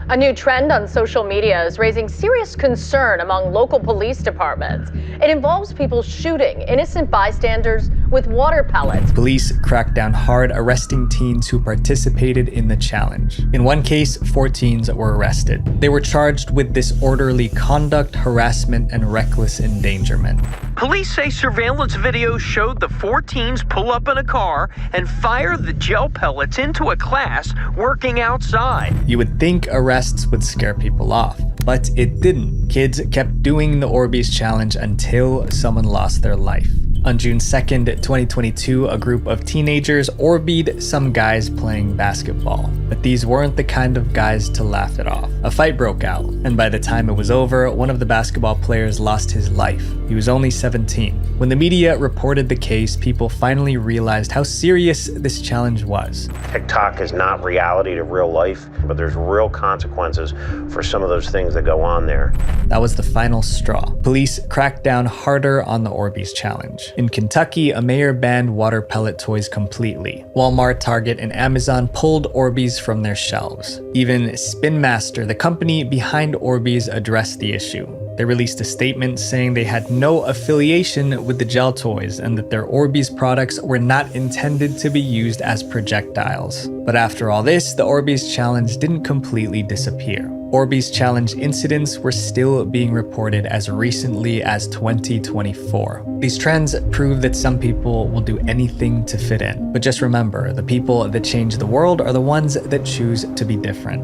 A new trend on social media is raising serious concern among local police departments. It involves people shooting innocent bystanders with water pellets. Police cracked down hard, arresting teens who participated in the challenge. In one case, 4 teens were arrested. They were charged with disorderly conduct, harassment, and reckless endangerment. Police say surveillance video showed the 4 teens pull up in a car and fire the gel pellets into a class working outside. You would think arrests would scare people off, but it didn't. Kids kept doing the Orbeez challenge until someone lost their life. On June 2nd, 2022, a group of teenagers Orbeezed some guys playing basketball. But these weren't the kind of guys to laugh it off. A fight broke out, and by the time it was over, one of the basketball players lost his life. He was only 17. When the media reported the case, people finally realized how serious this challenge was. TikTok is not reality to real life, but there's real consequences for some of those things that go on there. That was the final straw. Police cracked down harder on the Orbeez challenge. In Kentucky, a mayor banned water pellet toys completely. Walmart, Target, and Amazon pulled Orbeez from their shelves. Even Spin Master, the company behind Orbeez, addressed the issue. They released a statement saying they had no affiliation with the gel toys and that their Orbeez products were not intended to be used as projectiles. But after all this, the Orbeez challenge didn't completely disappear. Orbeez challenge incidents were still being reported as recently as 2024. These trends prove that some people will do anything to fit in. But just remember, the people that change the world are the ones that choose to be different.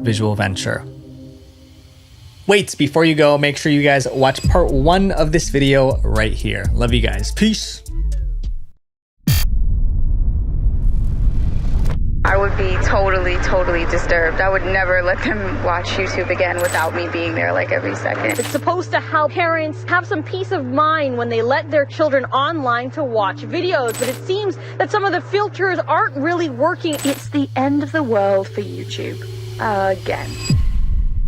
Visual Venture. Wait, before you go, make sure you guys watch part 1 of this video right here. Love you guys. Peace. I would be totally disturbed. I would never let them watch YouTube again without me being there like every second. It's supposed to help parents have some peace of mind when they let their children online to watch videos, but it seems that some of the filters aren't really working. It's the end of the world for YouTube. Again.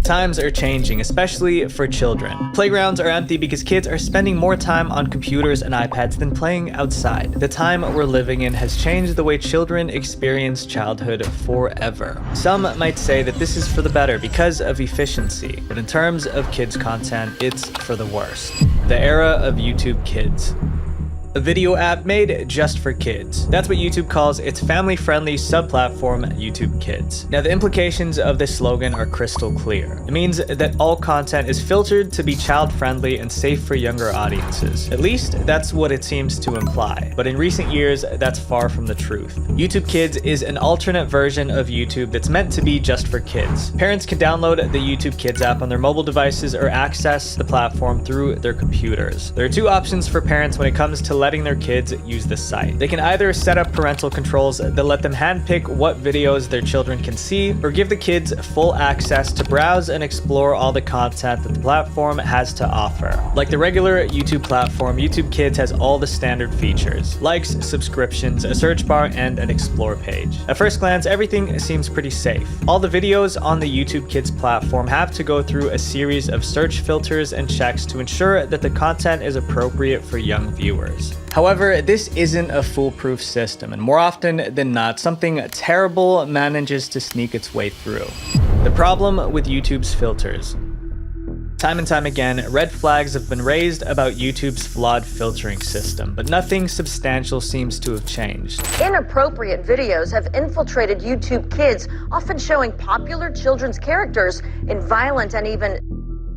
Times are changing, especially for children. Playgrounds are empty because kids are spending more time on computers and iPads than playing outside. The time we're living in has changed the way children experience childhood forever. Some might say that this is for the better because of efficiency, but in terms of kids' content, it's for the worst. The era of YouTube Kids. A video app made just for kids. That's what YouTube calls its family-friendly sub-platform, YouTube Kids. Now, the implications of this slogan are crystal clear. It means that all content is filtered to be child-friendly and safe for younger audiences. At least, that's what it seems to imply. But in recent years, that's far from the truth. YouTube Kids is an alternate version of YouTube that's meant to be just for kids. Parents can download the YouTube Kids app on their mobile devices or access the platform through their computers. There are 2 options for parents when it comes to letting their kids use the site. They can either set up parental controls that let them handpick what videos their children can see, or give the kids full access to browse and explore all the content that the platform has to offer. Like the regular YouTube platform, YouTube Kids has all the standard features: likes, subscriptions, a search bar, and an explore page. At first glance, everything seems pretty safe. All the videos on the YouTube Kids platform have to go through a series of search filters and checks to ensure that the content is appropriate for young viewers. However, this isn't a foolproof system, and more often than not, something terrible manages to sneak its way through. The problem with YouTube's filters. Time and time again, red flags have been raised about YouTube's flawed filtering system, but nothing substantial seems to have changed. Inappropriate videos have infiltrated YouTube Kids, often showing popular children's characters in violent and even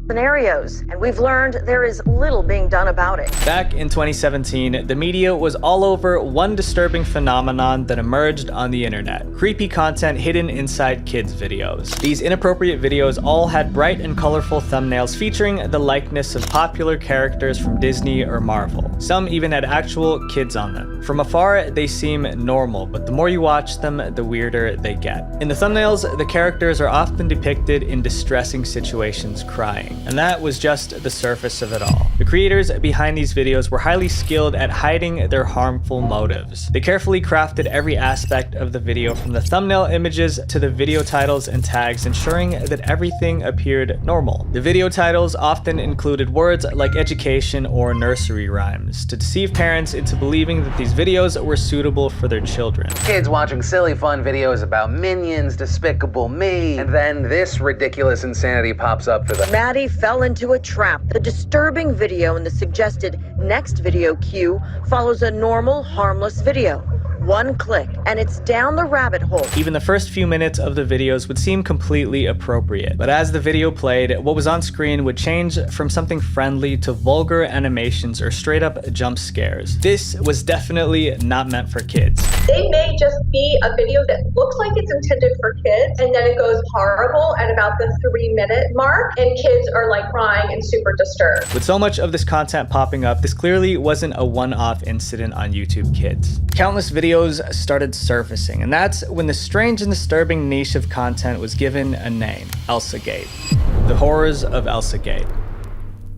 scenarios, and we've learned there is little being done about it. Back in 2017, the media was all over one disturbing phenomenon that emerged on the internet: creepy content hidden inside kids' videos. These inappropriate videos all had bright and colorful thumbnails featuring the likeness of popular characters from Disney or Marvel. Some even had actual kids on them. From afar, they seem normal, but the more you watch them, the weirder they get. In the thumbnails, the characters are often depicted in distressing situations, crying. And that was just the surface of it all. The creators behind these videos were highly skilled at hiding their harmful motives. They carefully crafted every aspect of the video, from the thumbnail images to the video titles and tags, ensuring that everything appeared normal. The video titles often included words like education or nursery rhymes to deceive parents into believing that these videos were suitable for their children. Kids watching silly fun videos about Minions, Despicable Me, and then this ridiculous insanity pops up for them. Maddie fell into a trap. The disturbing video in the suggested next video cue follows a normal, harmless video. One click, and it's down the rabbit hole. Even the first few minutes of the videos would seem completely appropriate, but as the video played, what was on screen would change from something friendly to vulgar animations or straight up jump scares. This was definitely not meant for kids. They may just be a video that looks like it's intended for kids, and then it goes horrible at about the 3-minute mark, and kids are like crying and super disturbed. With so much of this content popping up, this clearly wasn't a one-off incident on YouTube Kids. Countless videos started surfacing, and that's when the strange and disturbing niche of content was given a name: ElsaGate. The horrors of ElsaGate.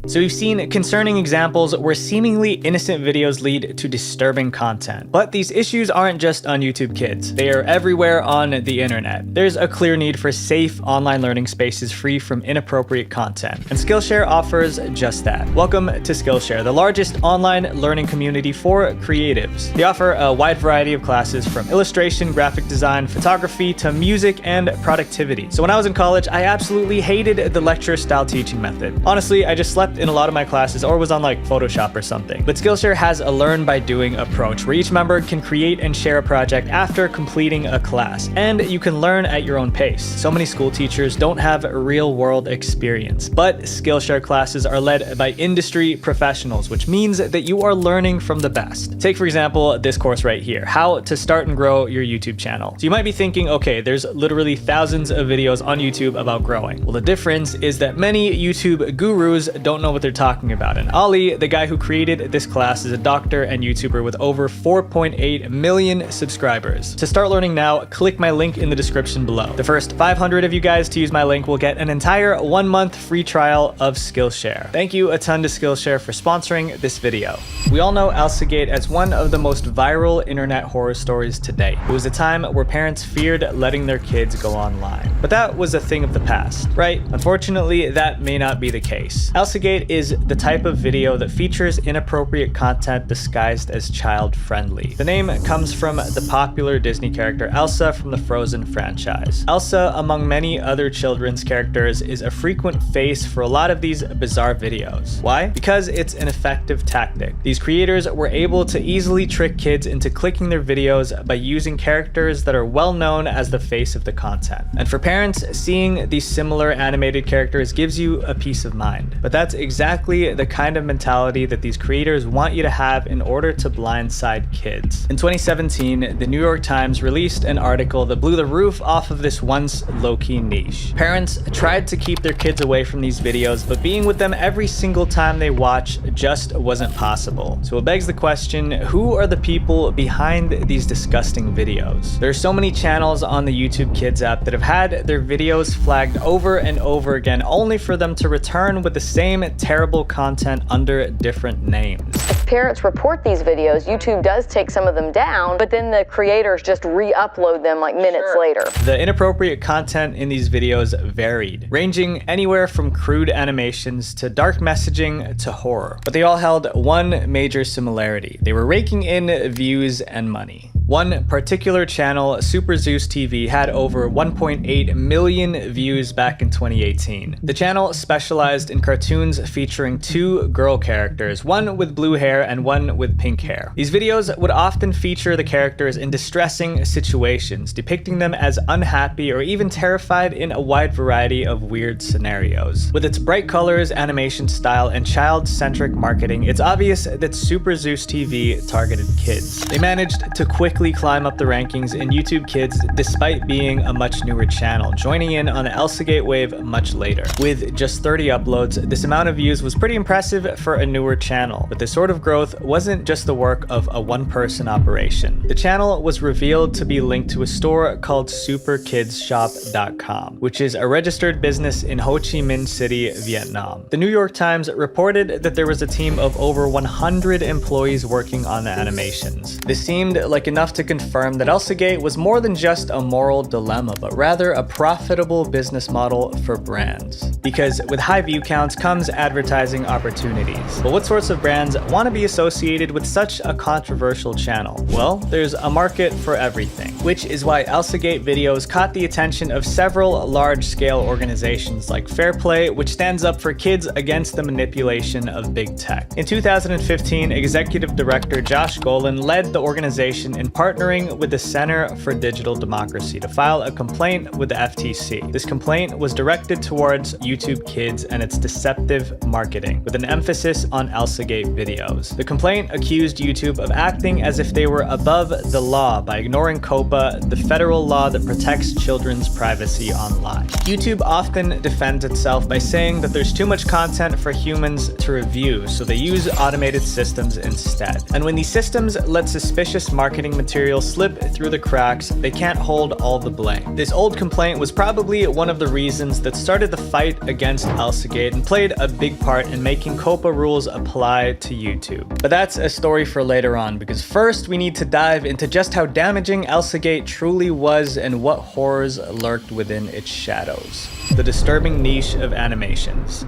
So we've seen concerning examples where seemingly innocent videos lead to disturbing content. But these issues aren't just on YouTube Kids. They are everywhere on the internet. There's a clear need for safe online learning spaces free from inappropriate content. And Skillshare offers just that. Welcome to Skillshare, the largest online learning community for creatives. They offer a wide variety of classes from illustration, graphic design, photography, to music and productivity. So when I was in college, I absolutely hated the lecture-style teaching method. Honestly, I just slept in a lot of my classes or was on like Photoshop or something. But Skillshare has a learn by doing approach where each member can create and share a project after completing a class, and you can learn at your own pace. So many school teachers don't have real world experience, but Skillshare classes are led by industry professionals, which means that you are learning from the best. Take for example this course right here, how to start and grow your YouTube channel. So you might be thinking, okay, there's literally thousands of videos on YouTube about growing. Well, the difference is that many YouTube gurus don't know what they're talking about. And Ali, the guy who created this class, is a doctor and YouTuber with over 4.8 million subscribers. To start learning now, click my link in the description below. The first 500 of you guys to use my link will get an entire 1-month free trial of Skillshare. Thank you a ton to Skillshare for sponsoring this video. We all know ElsaGate as one of the most viral internet horror stories to date. It was a time where parents feared letting their kids go online. But that was a thing of the past, right? Unfortunately, that may not be the case. ElsaGate is the type of video that features inappropriate content disguised as child-friendly. The name comes from the popular Disney character Elsa from the Frozen franchise. Elsa, among many other children's characters, is a frequent face for a lot of these bizarre videos. Why? Because it's an effective tactic. These creators were able to easily trick kids into clicking their videos by using characters that are well known as the face of the content. And for parents, seeing these similar animated characters gives you a peace of mind. But that's exactly the kind of mentality that these creators want you to have in order to blindside kids. In 2017, the New York Times released an article that blew the roof off of this once low-key niche. Parents tried to keep their kids away from these videos, but being with them every single time they watch just wasn't possible. So it begs the question, who are the people behind these disgusting videos? There are so many channels on the YouTube Kids app that have had their videos flagged over and over again, only for them to return with the same terrible content under different names. If parents report these videos, YouTube does take some of them down, but then the creators just re-upload them like minutes later. The inappropriate content in these videos varied, ranging anywhere from crude animations to dark messaging to horror. But they all held one major similarity. They were raking in views and money. One particular channel, Super Zeus TV, had over 1.8 million views back in 2018. The channel specialized in cartoons featuring 2 girl characters, one with blue hair and one with pink hair. These videos would often feature the characters in distressing situations, depicting them as unhappy or even terrified in a wide variety of weird scenarios. With its bright colors, animation style, and child-centric marketing, it's obvious that Super Zeus TV targeted kids. They managed to quickly quickly climb up the rankings in YouTube Kids despite being a much newer channel, joining in on the Elsagate wave much later. With just 30 uploads, this amount of views was pretty impressive for a newer channel, but this sort of growth wasn't just the work of a one-person operation. The channel was revealed to be linked to a store called superkidsshop.com, which is a registered business in Ho Chi Minh City, Vietnam. The New York Times reported that there was a team of over 100 employees working on the animations. This seemed like enough to confirm that Elsagate was more than just a moral dilemma, but rather a profitable business model for brands. Because with high view counts comes advertising opportunities. But what sorts of brands want to be associated with such a controversial channel? Well, there's a market for everything, which is why Elsagate videos caught the attention of several large-scale organizations like Fairplay, which stands up for kids against the manipulation of big tech. In 2015, Executive Director Josh Golan led the organization in partnering with the Center for Digital Democracy to file a complaint with the FTC. This complaint was directed towards YouTube Kids and its deceptive marketing, with an emphasis on Elsagate videos. The complaint accused YouTube of acting as if they were above the law by ignoring COPPA, the federal law that protects children's privacy online. YouTube often defends itself by saying that there's too much content for humans to review, so they use automated systems instead. And when these systems let suspicious marketing material slip through the cracks, they can't hold all the blame. This old complaint was probably one of the reasons that started the fight against Elsagate and played a big part in making COPPA rules apply to YouTube. But that's a story for later on, because first we need to dive into just how damaging Elsagate truly was and what horrors lurked within its shadows. The disturbing niche of animations.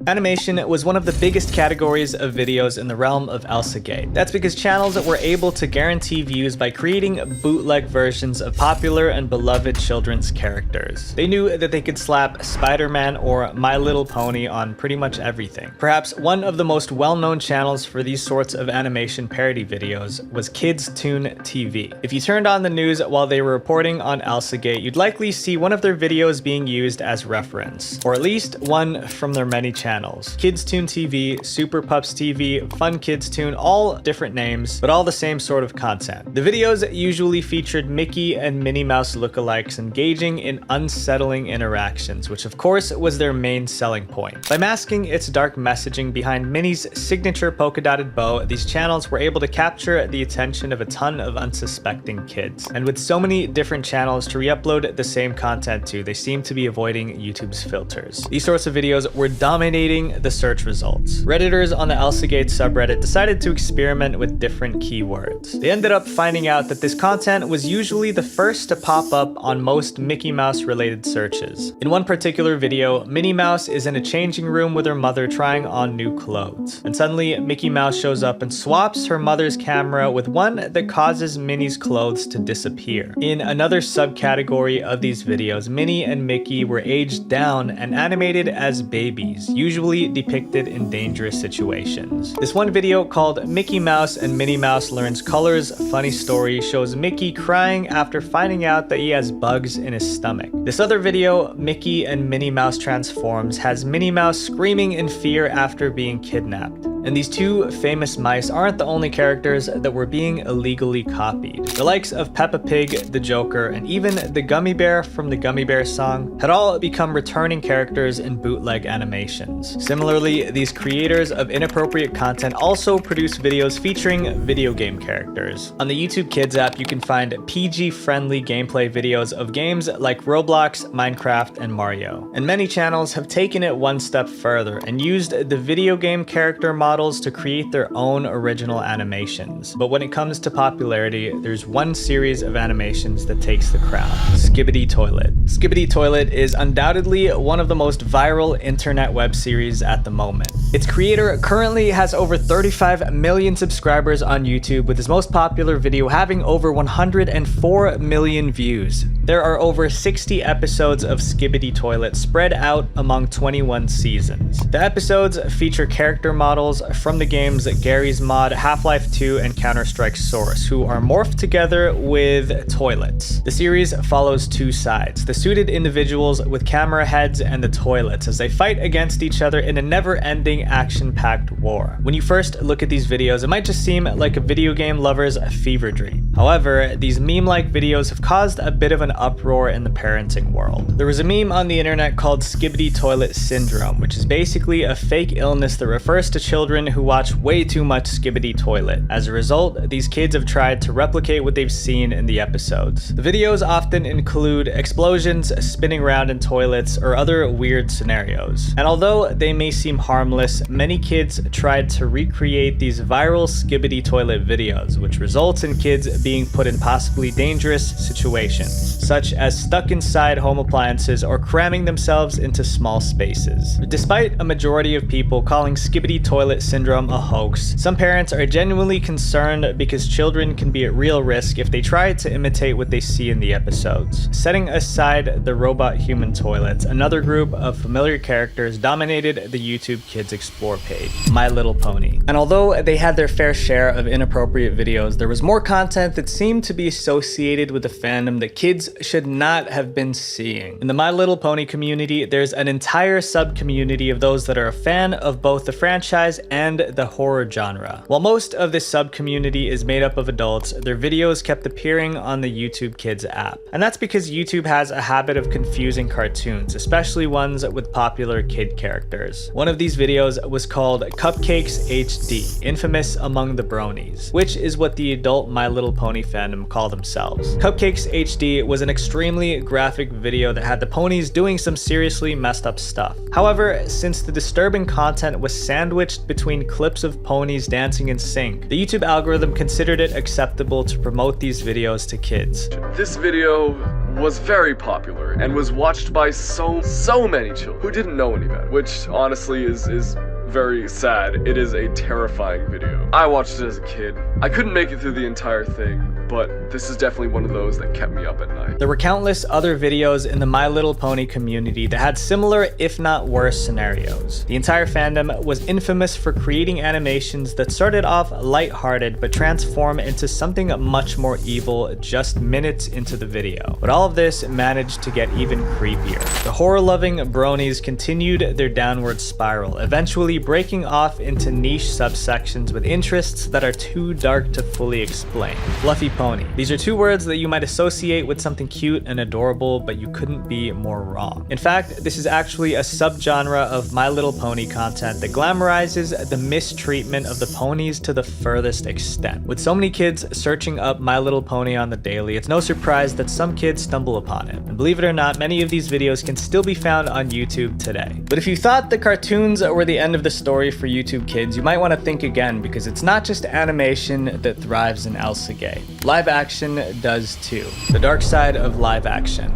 Animation was one of the biggest categories of videos in the realm of Elsagate. That's because channels were able to guarantee views by creating bootleg versions of popular and beloved children's characters. They knew that they could slap Spider-Man or My Little Pony on pretty much everything. Perhaps one of the most well-known channels for these sorts of animation parody videos was Kids Toon TV. If you turned on the news while they were reporting on Elsagate, you'd likely see one of their videos being used as reference, or at least one from their many channels. Kids Toon TV, Super Pups TV, Fun Kids Toon, all different names, but all the same sort of content. The videos usually featured Mickey and Minnie Mouse lookalikes engaging in unsettling interactions, which of course was their main selling point. By masking its dark messaging behind Minnie's signature polka-dotted bow, these channels were able to capture the attention of a ton of unsuspecting kids. And with so many different channels to re-upload the same content to, they seem to be avoiding YouTube's filters. These sorts of videos were dominating the search results. Redditors on the Elsagate subreddit decided to experiment with different keywords. They ended up finding out that this content was usually the first to pop up on most Mickey Mouse related searches. In one particular video, Minnie Mouse is in a changing room with her mother trying on new clothes. And suddenly, Mickey Mouse shows up and swaps her mother's camera with one that causes Minnie's clothes to disappear. In another subcategory of these videos, Minnie and Mickey were aged down and animated as babies, usually depicted in dangerous situations. This one video called Mickey Mouse and Minnie Mouse Learns Colors Funny Story shows Mickey crying after finding out that he has bugs in his stomach. This other video, Mickey and Minnie Mouse Transforms, has Minnie Mouse screaming in fear after being kidnapped. And these two famous mice aren't the only characters that were being illegally copied. The likes of Peppa Pig, the Joker, and even the Gummy Bear from the Gummy Bear song had all become returning characters in bootleg animations. Similarly, these creators of inappropriate content also produce videos featuring video game characters. On the YouTube Kids app, you can find PG-friendly gameplay videos of games like Roblox, Minecraft, and Mario. And many channels have taken it one step further and used the video game character models to create their own original animations. But when it comes to popularity, there's one series of animations that takes the crown: Skibidi Toilet. Skibidi Toilet is undoubtedly one of the most viral internet web series at the moment. Its creator currently has over 35 million subscribers on YouTube, with his most popular video having over 104 million views. There are over 60 episodes of Skibidi Toilet spread out among 21 seasons. The episodes feature character models from the games Garry's Mod, Half-Life 2, and Counter-Strike Source, who are morphed together with toilets. The series follows two sides: the suited individuals with camera heads and the toilets, as they fight against each other in a never-ending never-ending action-packed war. When you first look at these videos, it might just seem like a video game lover's fever dream. However, these meme-like videos have caused a bit of an uproar in the parenting world. There was a meme on the internet called Skibbity Toilet Syndrome, which is basically a fake illness that refers to children who watch way too much Skibbity Toilet. As a result, these kids have tried to replicate what they've seen in the episodes. The videos often include explosions, spinning around in toilets, or other weird scenarios. And although they may seem harmless, many kids tried to recreate these viral Skibbity Toilet videos, which results in kids being put in possibly dangerous situations, such as stuck inside home appliances or cramming themselves into small spaces. Despite a majority of people calling Skibbity Toilet Syndrome a hoax, some parents are genuinely concerned because children can be at real risk if they try to imitate what they see in the episodes. Setting aside the robot human toilets, another group of familiar characters dominated the YouTube Kids Explore page, My Little Pony. And although they had their fair share of inappropriate videos, there was more content that seemed to be associated with the fandom that kids should not have been seeing. In the My Little Pony community, there's an entire sub-community of those that are a fan of both the franchise and the horror genre. While most of this sub-community is made up of adults, their videos kept appearing on the YouTube Kids app. And that's because YouTube has a habit of confusing cartoons, especially ones with popular kid characters. One of these videos was called Cupcakes HD, infamous among the bronies, which is what the adult My Little Pony fandom call themselves. Cupcakes HD was an extremely graphic video that had the ponies doing some seriously messed up stuff. However, since the disturbing content was sandwiched between clips of ponies dancing in sync, the YouTube algorithm considered it acceptable to promote these videos to kids. This video was very popular and was watched by so many children who didn't know any better, which honestly is very sad. It is a terrifying video. I watched it as a kid. I couldn't make it through the entire thing, but this is definitely one of those that kept me up at night. There were countless other videos in the My Little Pony community that had similar, if not worse, scenarios. The entire fandom was infamous for creating animations that started off lighthearted but transform into something much more evil just minutes into the video. But all of this managed to get even creepier. The horror-loving bronies continued their downward spiral, eventually breaking off into niche subsections with interests that are too dark to fully explain. Fluffy pony. These are two words that you might associate with something cute and adorable, but you couldn't be more wrong. In fact, this is actually a subgenre of My Little Pony content that glamorizes the mistreatment of the ponies to the furthest extent. With so many kids searching up My Little Pony on the daily, it's no surprise that some kids stumble upon it. And believe it or not, many of these videos can still be found on YouTube today. But if you thought the cartoons were the end of the story for YouTube Kids, you might want to think again, because it's not just animation that thrives in Elsagate. Live action does too. The dark side of live action.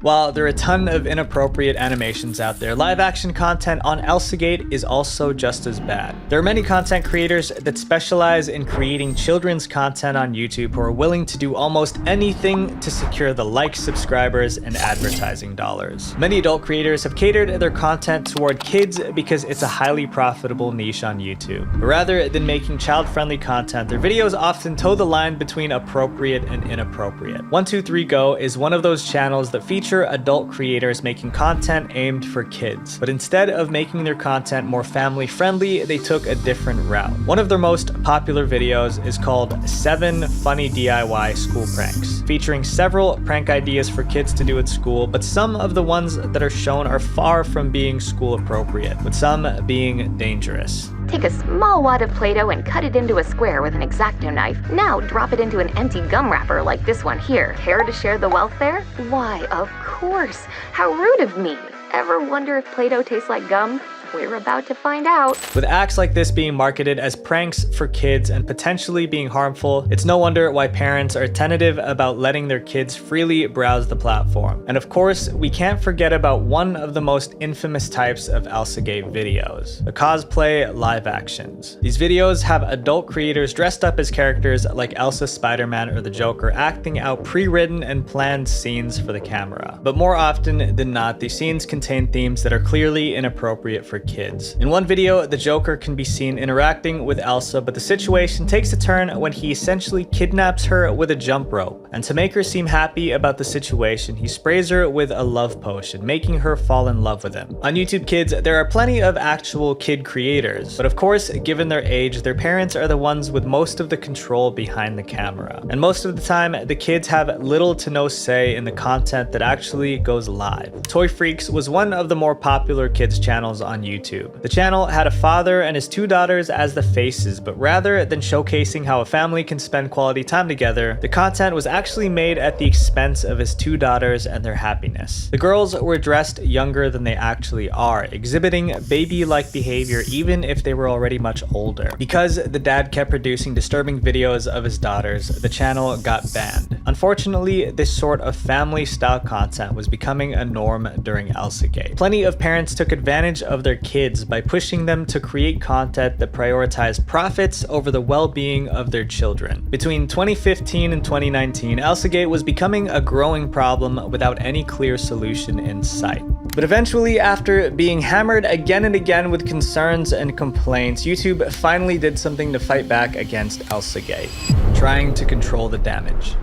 While there are a ton of inappropriate animations out there, live action content on Elsagate is also just as bad. There are many content creators that specialize in creating children's content on YouTube who are willing to do almost anything to secure the likes, subscribers, and advertising dollars. Many adult creators have catered their content toward kids because it's a highly profitable niche on YouTube. But rather than making child-friendly content, their videos often toe the line between appropriate and inappropriate. 123 Go is one of those channels that feature adult creators making content aimed for kids, but instead of making their content more family friendly, they took a different route. One of their most popular videos is called 7 Funny DIY School Pranks, featuring several prank ideas for kids to do at school, but some of the ones that are shown are far from being school appropriate, with some being dangerous. Take a small wad of Play-Doh and cut it into a square with an X-Acto knife. Now drop it into an empty gum wrapper like this one here. Care to share the wealth there? Why, of course. How rude of me. Ever wonder if Play-Doh tastes like gum? We're about to find out. With acts like this being marketed as pranks for kids and potentially being harmful, it's no wonder why parents are tentative about letting their kids freely browse the platform. And of course, we can't forget about one of the most infamous types of Elsagate videos, the cosplay live actions. These videos have adult creators dressed up as characters like Elsa, Spider-Man, or the Joker, acting out pre-written and planned scenes for the camera. But more often than not, these scenes contain themes that are clearly inappropriate for kids. In one video, the Joker can be seen interacting with Elsa, but the situation takes a turn when he essentially kidnaps her with a jump rope. And to make her seem happy about the situation, he sprays her with a love potion, making her fall in love with him. On YouTube Kids, there are plenty of actual kid creators, but of course, given their age, their parents are the ones with most of the control behind the camera. And most of the time, the kids have little to no say in the content that actually goes live. Toy Freaks was one of the more popular kids channels on YouTube. The channel had a father and his two daughters as the faces, but rather than showcasing how a family can spend quality time together, the content was actually made at the expense of his two daughters and their happiness. The girls were dressed younger than they actually are, exhibiting baby-like behavior even if they were already much older. Because the dad kept producing disturbing videos of his daughters, the channel got banned. Unfortunately, this sort of family-style content was becoming a norm during Elsagate. Plenty of parents took advantage of their kids by pushing them to create content that prioritized profits over the well-being of their children. Between 2015 and 2019, Elsagate was becoming a growing problem without any clear solution in sight. But eventually, after being hammered again and again with concerns and complaints, YouTube finally did something to fight back against Elsagate, trying to control the damage.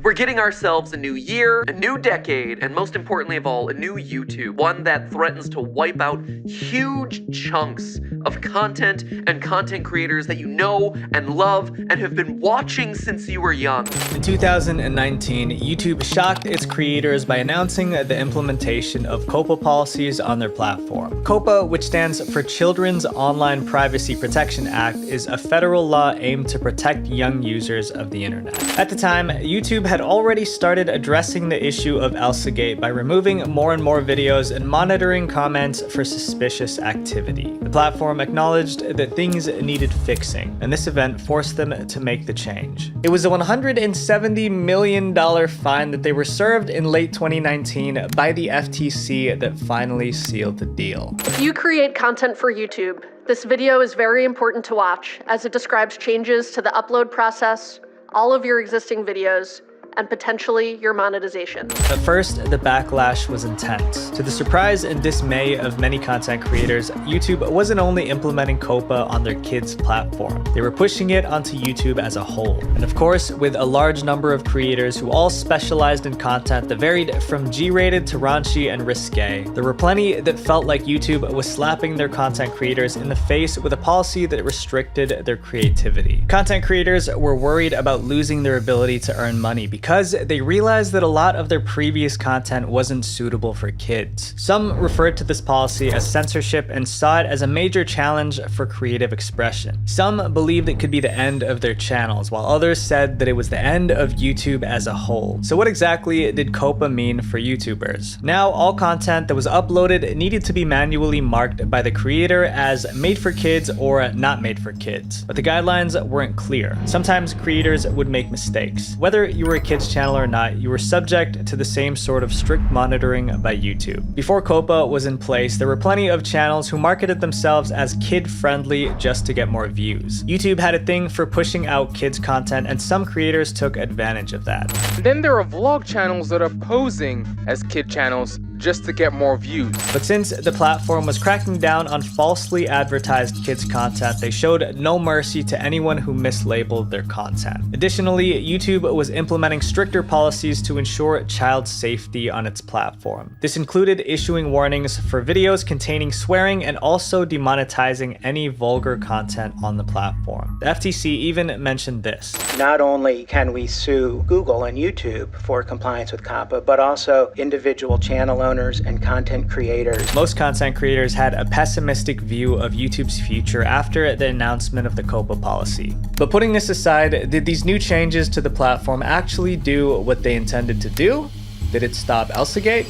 We're getting ourselves a new year, a new decade, and most importantly of all, a new YouTube. One that threatens to wipe out huge chunks of content and content creators that you know and love and have been watching since you were young. In 2019, YouTube shocked its creators by announcing the implementation of COPPA policies on their platform. COPPA, which stands for Children's Online Privacy Protection Act, is a federal law aimed to protect young users of the internet. At the time, YouTube had already started addressing the issue of Elsagate by removing more and more videos and monitoring comments for suspicious activity. The platform acknowledged that things needed fixing, and this event forced them to make the change. It was a $170 million fine that they were served in late 2019 by the FTC that finally sealed the deal. If you create content for YouTube, this video is very important to watch as it describes changes to the upload process, all of your existing videos, and potentially your monetization. At first, the backlash was intense. To the surprise and dismay of many content creators, YouTube wasn't only implementing COPPA on their kids' platform, they were pushing it onto YouTube as a whole. And of course, with a large number of creators who all specialized in content that varied from G-rated to raunchy and risque, there were plenty that felt like YouTube was slapping their content creators in the face with a policy that restricted their creativity. Content creators were worried about losing their ability to earn money because they realized that a lot of their previous content wasn't suitable for kids. Some referred to this policy as censorship and saw it as a major challenge for creative expression. Some believed it could be the end of their channels, while others said that it was the end of YouTube as a whole. So what exactly did COPPA mean for YouTubers? Now, all content that was uploaded needed to be manually marked by the creator as made for kids or not made for kids. But the guidelines weren't clear. Sometimes creators would make mistakes. Whether you were a kid's channel or not, you were subject to the same sort of strict monitoring by YouTube. Before COPPA was in place, there were plenty of channels who marketed themselves as kid-friendly just to get more views. YouTube had a thing for pushing out kids content, and some creators took advantage of that. Then there are vlog channels that are posing as kid channels just to get more views. But since the platform was cracking down on falsely advertised kids content, they showed no mercy to anyone who mislabeled their content. Additionally, YouTube was implementing stricter policies to ensure child safety on its platform. This included issuing warnings for videos containing swearing and also demonetizing any vulgar content on the platform. The FTC even mentioned this. Not only can we sue Google and YouTube for compliance with COPPA, but also individual channel owners and content creators. Most content creators had a pessimistic view of YouTube's future after the announcement of the COPPA policy. But putting this aside, did these new changes to the platform actually do what they intended to do? Did it stop Elsagate?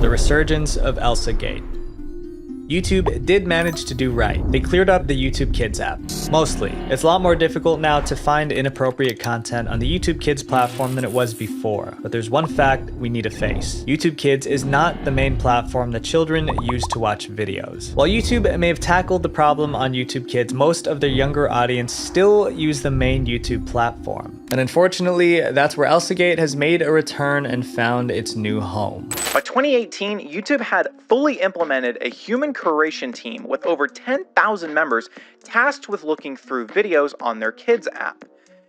The resurgence of Elsagate. YouTube did manage to do right. They cleared up the YouTube Kids app. Mostly. It's a lot more difficult now to find inappropriate content on the YouTube Kids platform than it was before. But there's one fact we need to face. YouTube Kids is not the main platform that children use to watch videos. While YouTube may have tackled the problem on YouTube Kids, most of their younger audience still use the main YouTube platform. And unfortunately, that's where ElsaGate has made a return and found its new home. By 2018, YouTube had fully implemented a human curation team with over 10,000 members tasked with looking through videos on their kids app.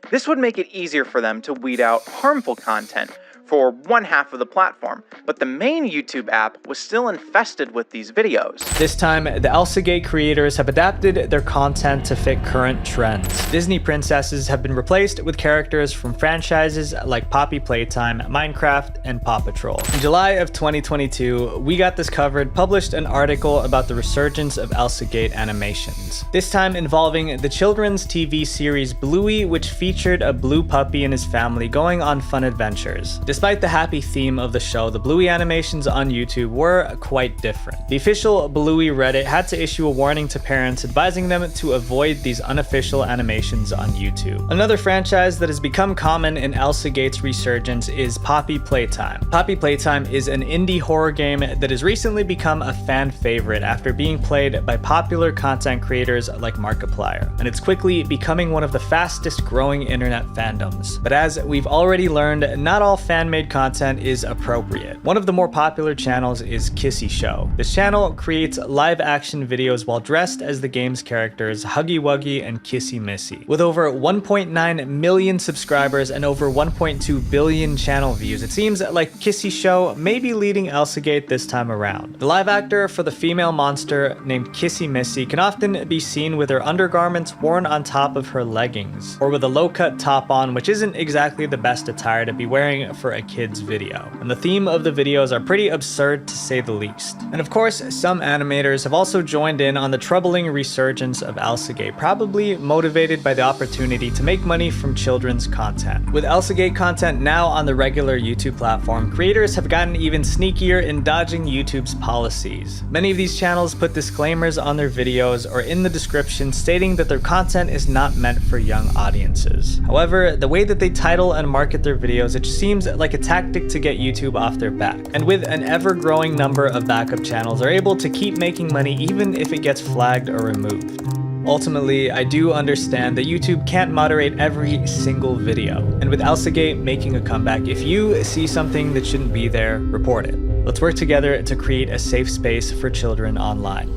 This would make it easier for them to weed out harmful content for one half of the platform, but the main YouTube app was still infested with these videos. This time, the ElsaGate creators have adapted their content to fit current trends. Disney princesses have been replaced with characters from franchises like Poppy Playtime, Minecraft, and Paw Patrol. In July of 2022, We Got This Covered published an article about the resurgence of ElsaGate animations, this time involving the children's TV series Bluey, which featured a blue puppy and his family going on fun adventures. Despite the happy theme of the show, the Bluey animations on YouTube were quite different. The official Bluey Reddit had to issue a warning to parents advising them to avoid these unofficial animations on YouTube. Another franchise that has become common in ElsaGate's resurgence is Poppy Playtime. Poppy Playtime is an indie horror game that has recently become a fan favorite after being played by popular content creators like Markiplier, and it's quickly becoming one of the fastest growing internet fandoms. But as we've already learned, not all fan-made content is appropriate. One of the more popular channels is Kissy Show. This channel creates live-action videos while dressed as the game's characters Huggy Wuggy and Kissy Missy. With over 1.9 million subscribers and over 1.2 billion channel views, it seems like Kissy Show may be leading ElsaGate this time around. The live actor for the female monster named Kissy Missy can often be seen with her undergarments worn on top of her leggings, or with a low-cut top on, which isn't exactly the best attire to be wearing for a kid's video. And the theme of the videos are pretty absurd to say the least. And of course, some animators have also joined in on the troubling resurgence of ElsaGate, probably motivated by the opportunity to make money from children's content. With ElsaGate content now on the regular YouTube platform, creators have gotten even sneakier in dodging YouTube's policies. Many of these channels put disclaimers on their videos or in the description stating that their content is not meant for young audiences. However, the way that they title and market their videos, it just seems like a tactic to get YouTube off their back. And with an ever-growing number of backup channels, they're able to keep making money even if it gets flagged or removed. Ultimately, I do understand that YouTube can't moderate every single video. And with ElsaGate making a comeback, if you see something that shouldn't be there, report it. Let's work together to create a safe space for children online.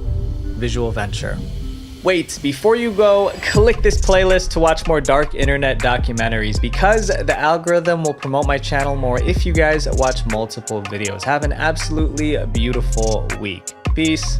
Visual Venture. Wait, before you go, click this playlist to watch more dark internet documentaries because the algorithm will promote my channel more if you guys watch multiple videos. Have an absolutely beautiful week. Peace.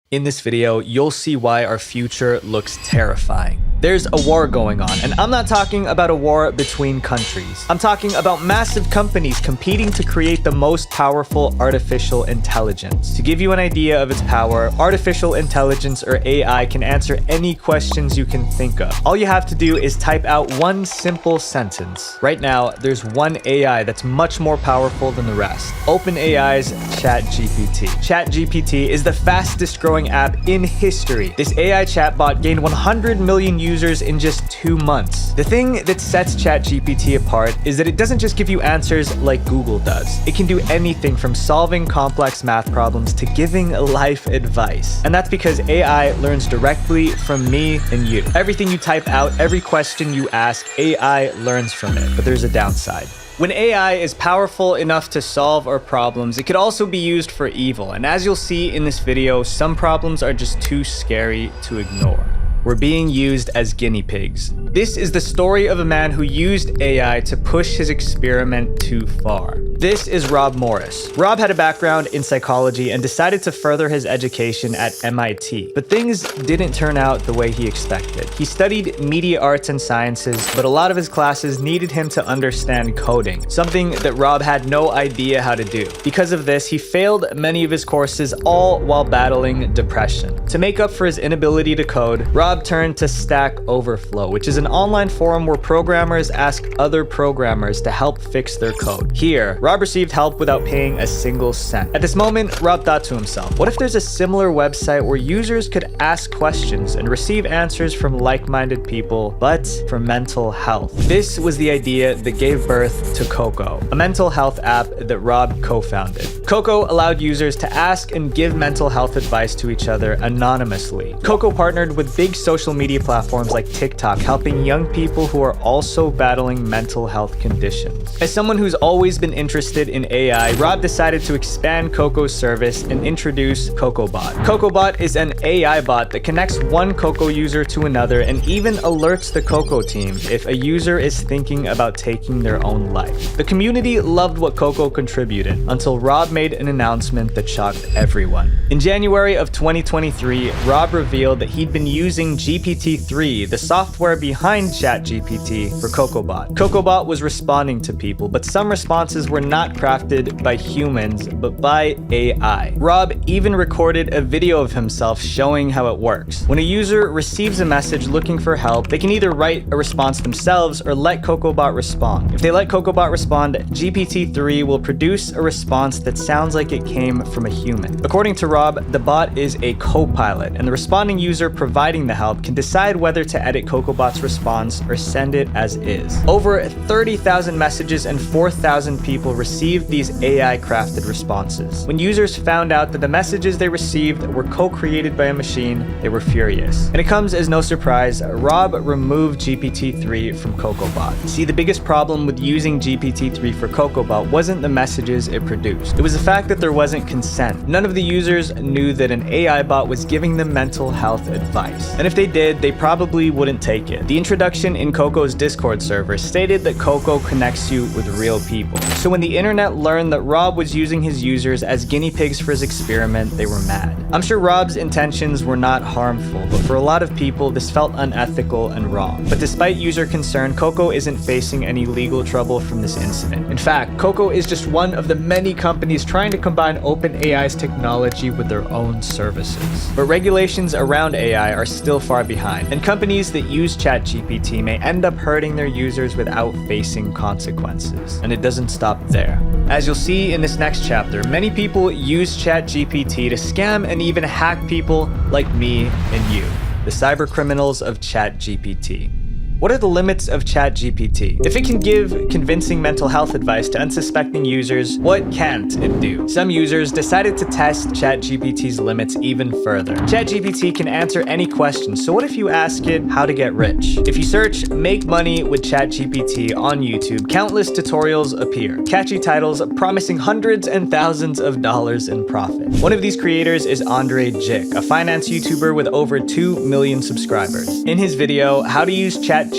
In this video, you'll see why our future looks terrifying. There's a war going on, and I'm not talking about a war between countries. I'm talking about massive companies competing to create the most powerful artificial intelligence. To give you an idea of its power, artificial intelligence, or AI, can answer any questions you can think of. All you have to do is type out one simple sentence. Right now, there's one AI that's much more powerful than the rest. OpenAI's ChatGPT. ChatGPT is the fastest growing app in history. This AI chatbot gained 100 million users in just 2 months. The thing that sets ChatGPT apart is that it doesn't just give you answers like Google does. It can do anything from solving complex math problems to giving life advice. And that's because AI learns directly from me and you. Everything you type out, every question you ask, AI learns from it. But there's a downside. When AI is powerful enough to solve our problems, it could also be used for evil. And as you'll see in this video, some problems are just too scary to ignore. We're being used as guinea pigs. This is the story of a man who used AI to push his experiment too far. This is Rob Morris. Rob had a background in psychology and decided to further his education at MIT, but things didn't turn out the way he expected. He studied media arts and sciences, but a lot of his classes needed him to understand coding, something that Rob had no idea how to do. Because of this, he failed many of his courses, all while battling depression. To make up for his inability to code, Rob turned to Stack Overflow, which is an online forum where programmers ask other programmers to help fix their code. Here, Rob received help without paying a single cent. At this moment, Rob thought to himself, what if there's a similar website where users could ask questions and receive answers from like-minded people, but for mental health? This was the idea that gave birth to Coco, a mental health app that Rob co-founded. Coco allowed users to ask and give mental health advice to each other anonymously. Coco partnered with big social media platforms like TikTok, helping young people who are also battling mental health conditions. As someone who's always been interested in AI, Rob decided to expand Coco's service and introduce CocoBot. CocoBot is an AI bot that connects one Coco user to another and even alerts the Coco team if a user is thinking about taking their own life. The community loved what Coco contributed until Rob made an announcement that shocked everyone. In January of 2023, Rob revealed that he'd been using GPT-3, the software behind ChatGPT, for CocoBot. CocoBot was responding to people, but some responses were not crafted by humans, but by AI. Rob even recorded a video of himself showing how it works. When a user receives a message looking for help, they can either write a response themselves or let CocoBot respond. If they let CocoBot respond, GPT-3 will produce a response that sounds like it came from a human. According to Rob, the bot is a co-pilot, and the responding user providing the help can decide whether to edit CocoBot's response or send it as is. Over 30,000 messages and 4,000 people received these AI-crafted responses. When users found out that the messages they received were co-created by a machine, they were furious. And it comes as no surprise, Rob removed GPT-3 from CocoBot. See, the biggest problem with using GPT-3 for CocoBot wasn't the messages it produced. It was the fact that there wasn't consent. None of the users knew that an AI bot was giving them mental health advice. And if they did, they probably wouldn't take it. The introduction in Coco's Discord server stated that Coco connects you with real people. So when the internet learned that Rob was using his users as guinea pigs for his experiment, they were mad. I'm sure Rob's intentions were not harmful, but for a lot of people, this felt unethical and wrong. But despite user concern, Coco isn't facing any legal trouble from this incident. In fact, Coco is just one of the many companies trying to combine OpenAI's technology with their own services. But regulations around AI are still far behind, and companies that use ChatGPT may end up hurting their users without facing consequences. And it doesn't stop there. As you'll see in this next chapter, many people use ChatGPT to scam and even hack people like me and you, the cyber criminals of ChatGPT. What are the limits of ChatGPT? If it can give convincing mental health advice to unsuspecting users, what can't it do? Some users decided to test ChatGPT's limits even further. ChatGPT can answer any question, so what if you ask it how to get rich? If you search "make money with ChatGPT" on YouTube, countless tutorials appear. Catchy titles promising hundreds and thousands of dollars in profit. One of these creators is Andre Jick, a finance YouTuber with over 2 million subscribers. In his video, How to Use ChatGPT